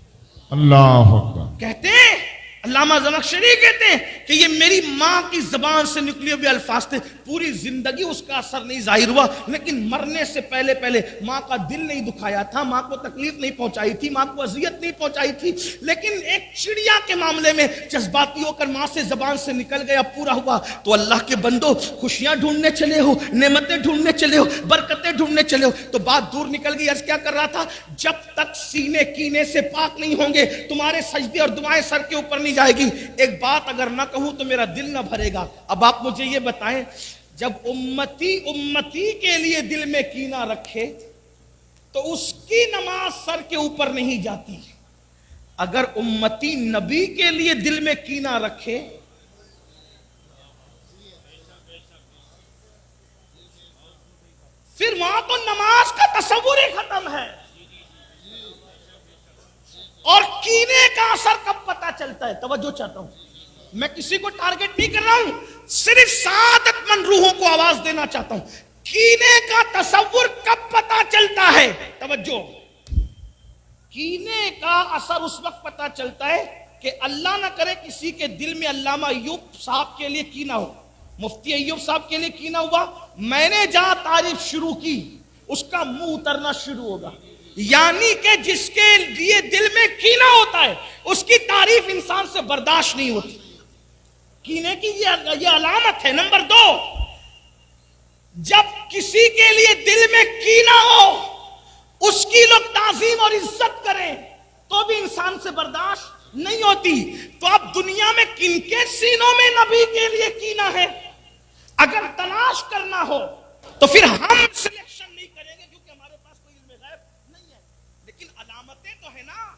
اللہ اکبر۔ کہتے ہیں علامہ زمخشری کہتے ہیں کہ یہ میری ماں کی زبان سے نکلے ہوئے الفاظ تھے۔ پوری زندگی اس کا اثر نہیں ظاہر ہوا، لیکن مرنے سے پہلے پہلے ماں کا دل نہیں دکھایا تھا، ماں کو تکلیف نہیں پہنچائی تھی، ماں کو اذیت نہیں پہنچائی تھی، لیکن ایک چڑیا کے معاملے میں جذباتی ہو کر ماں سے زبان سے نکل گیا، پورا ہوا۔ تو اللہ کے بندو، خوشیاں ڈھونڈنے چلے ہو، نعمتیں ڈھونڈنے چلے ہو، برکتیں ڈھونڈنے چلے ہو، تو بات دور نکل گئی۔ عرض کیا کر رہا تھا؟ جب تک سینے کینے سے پاک نہیں ہوں گے تمہارے سجدے اور دعائیں سر کے اوپر نہیں جائے گی۔ ایک بات اگر نہ کہوں تو میرا دل نہ بھرے گا۔ اب آپ مجھے یہ بتائیں، جب امتی کے لیے دل میں کینہ رکھے تو اس کی نماز سر کے اوپر نہیں جاتی، اگر امتی نبی کے لیے دل میں کینہ رکھے پھر وہاں تو نماز کا تصور ہی ختم ہے۔ اور کینے کا اثر کب پتا چلتا ہے؟ توجہ چاہتا ہوں، میں کسی کو ٹارگٹ نہیں کر رہا ہوں، صرف سعادت مند روحوں کو آواز دینا چاہتا ہوں۔ کینے کا تصور کب پتا چلتا ہے؟ توجہ، کینے کا اثر اس وقت پتا چلتا ہے کہ اللہ نہ کرے کسی کے دل میں علامہ ایوب صاحب کے لیے کینہ ہو، مفتی ایوب صاحب کے لیے کینہ ہوا، میں نے جہاں تعریف شروع کی اس کا منہ اترنا شروع ہوگا۔ یعنی کہ جس کے لیے دل میں کینہ ہوتا ہے اس کی تعریف انسان سے برداشت نہیں ہوتی۔ کینے کی یہ علامت ہے۔ نمبر دو، جب کسی کے لیے دل میں کینہ ہو اس کی لوگ تعظیم اور عزت کریں تو بھی انسان سے برداشت نہیں ہوتی۔ تو اب دنیا میں کن کے سینوں میں نبی کے لیے کینہ ہے؟ اگر تلاش کرنا ہو تو پھر ہم سلیکشن نہیں کریں گے کیونکہ ہمارے پاس کوئی علم غیب نہیں ہے، لیکن علامتیں تو ہے نا۔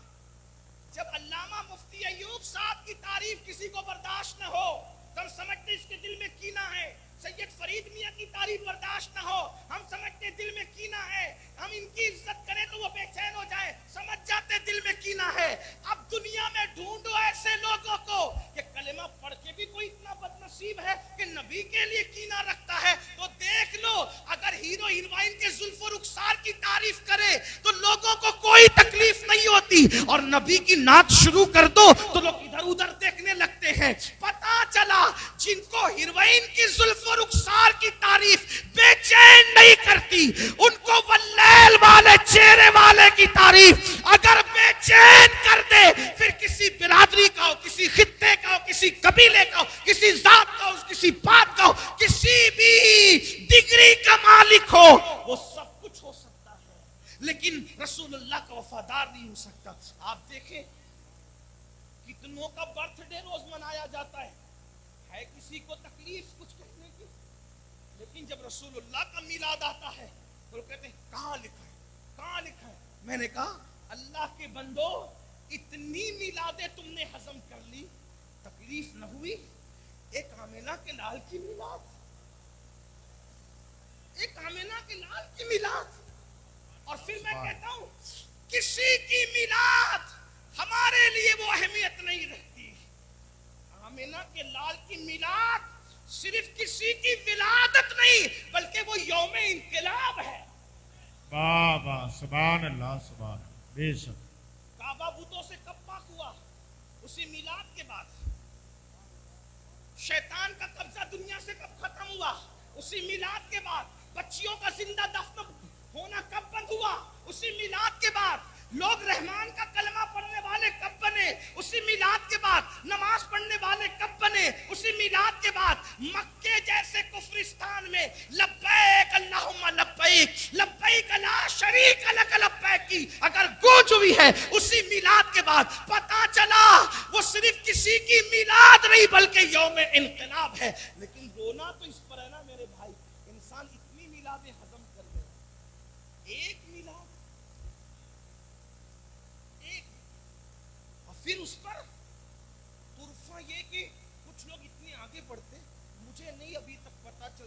جب علامہ مفتی ایوب صاحب کی تعریف کسی کو برداشت نہ ہو تو ہم سمجھتے اس کے دل میں کینہ ہے۔ سید فرید میاں کی تعریف برداشت نہ ہو ہم سمجھتے دل میں کینہ ہے۔ ہم ان کی عزت کریں تو وہ بے چین ہو جائے، سمجھ جاتے دل میں کینہ ہے۔ اب دنیا میں ڈھونڈو ایسے لوگوں کو کہ کلمہ پڑھ کے بھی کوئی اتنا بدنصیب ہے کہ نبی کے لیے کینہ رکھتا ہے، تو دیکھ لو اگر ہیرو ہیروئن کے زلف و رخسار کی تعریف کرے تو لوگوں کو کوئی تکلیف نہیں ہوتی، اور نبی کی نعت شروع کر دو تو لوگ ادھر ادھر دیکھنے لگتے ہیں۔ پتا چلا جن کو ہیروئن کی زلف و رخسار کی تعریف بے چین نہیں کرتی ان کو واللیل والے چہرے والے کی تعریف اگر بے چین کر دے، پھر کسی برادری کا ہو، کسی خطے کا ہو، کسی قبیلے کا ہو، کسی ذات کا ہو، کسی بات کا ہو، کسی بھی ڈگری کا مالک ہو، وہ سب کچھ ہو سکتا ہے لیکن رسول اللہ کا وفادار نہیں ہو سکتا۔ آپ دیکھیں کتنوں کا برتھ ڈے روز منایا جاتا ہے کسی کو تکلیف کچھ کہنے کی، لیکن جب رسول اللہ کا میلاد آتا ہے تو کہتے ہیں کہاں لکھا ہے، کہاں لکھا ہے؟ میں نے کہا اللہ کے بندو، اتنی میلادیں تم نے ہضم کر لی, تکلیف نہ ہوئی؟ ایک آمینہ کے لال کی میلاد, ایک آمینہ کے لال کی میلاد. اور پھر میں کہتا ہوں کسی کی میلاد ہمارے لیے وہ اہمیت نہیں رکھتی. آمینہ کے لال کی میلاد صرف کسی کی ولادت نہیں بلکہ وہ یوم انقلاب ہے. واہ واہ سبحان اللہ سبحان اللہ بے شک. کعبہ بتوں سے کب پاک ہوا؟ اسی میلاد کے بعد. شیطان کا قبضہ دنیا سے کب ختم ہوا؟ اسی میلاد کے بعد. بچیوں کا زندہ دفن ہونا کب بند ہوا؟ اسی میلاد کے بعد. لوگ رحمان کا کلمہ پڑھنے والے کب بنے؟ اسی میلاد کے بعد. نماز پڑھنے والے کب بنے؟ اسی میلاد کے بعد. مکے جیسے کفرستان میں لبیک اللہم لبیک لبیک لا شریک لک لبیک کی اگر گونج ہوئی ہے اسی میلاد کے بعد. پتا چلا وہ صرف کسی کی میلاد نہیں بلکہ یوم انقلاب ہے. لیکن رونا تو اس پر ہے نا میرے بھائی, انسان اتنی میلادیں ہضم کر گئے. ایک میلاد, ایک, اور پھر اس پر طرفہ یہ کہ کچھ لوگ اتنے آگے بڑھتے, مجھے نہیں ابھی تک پتا چل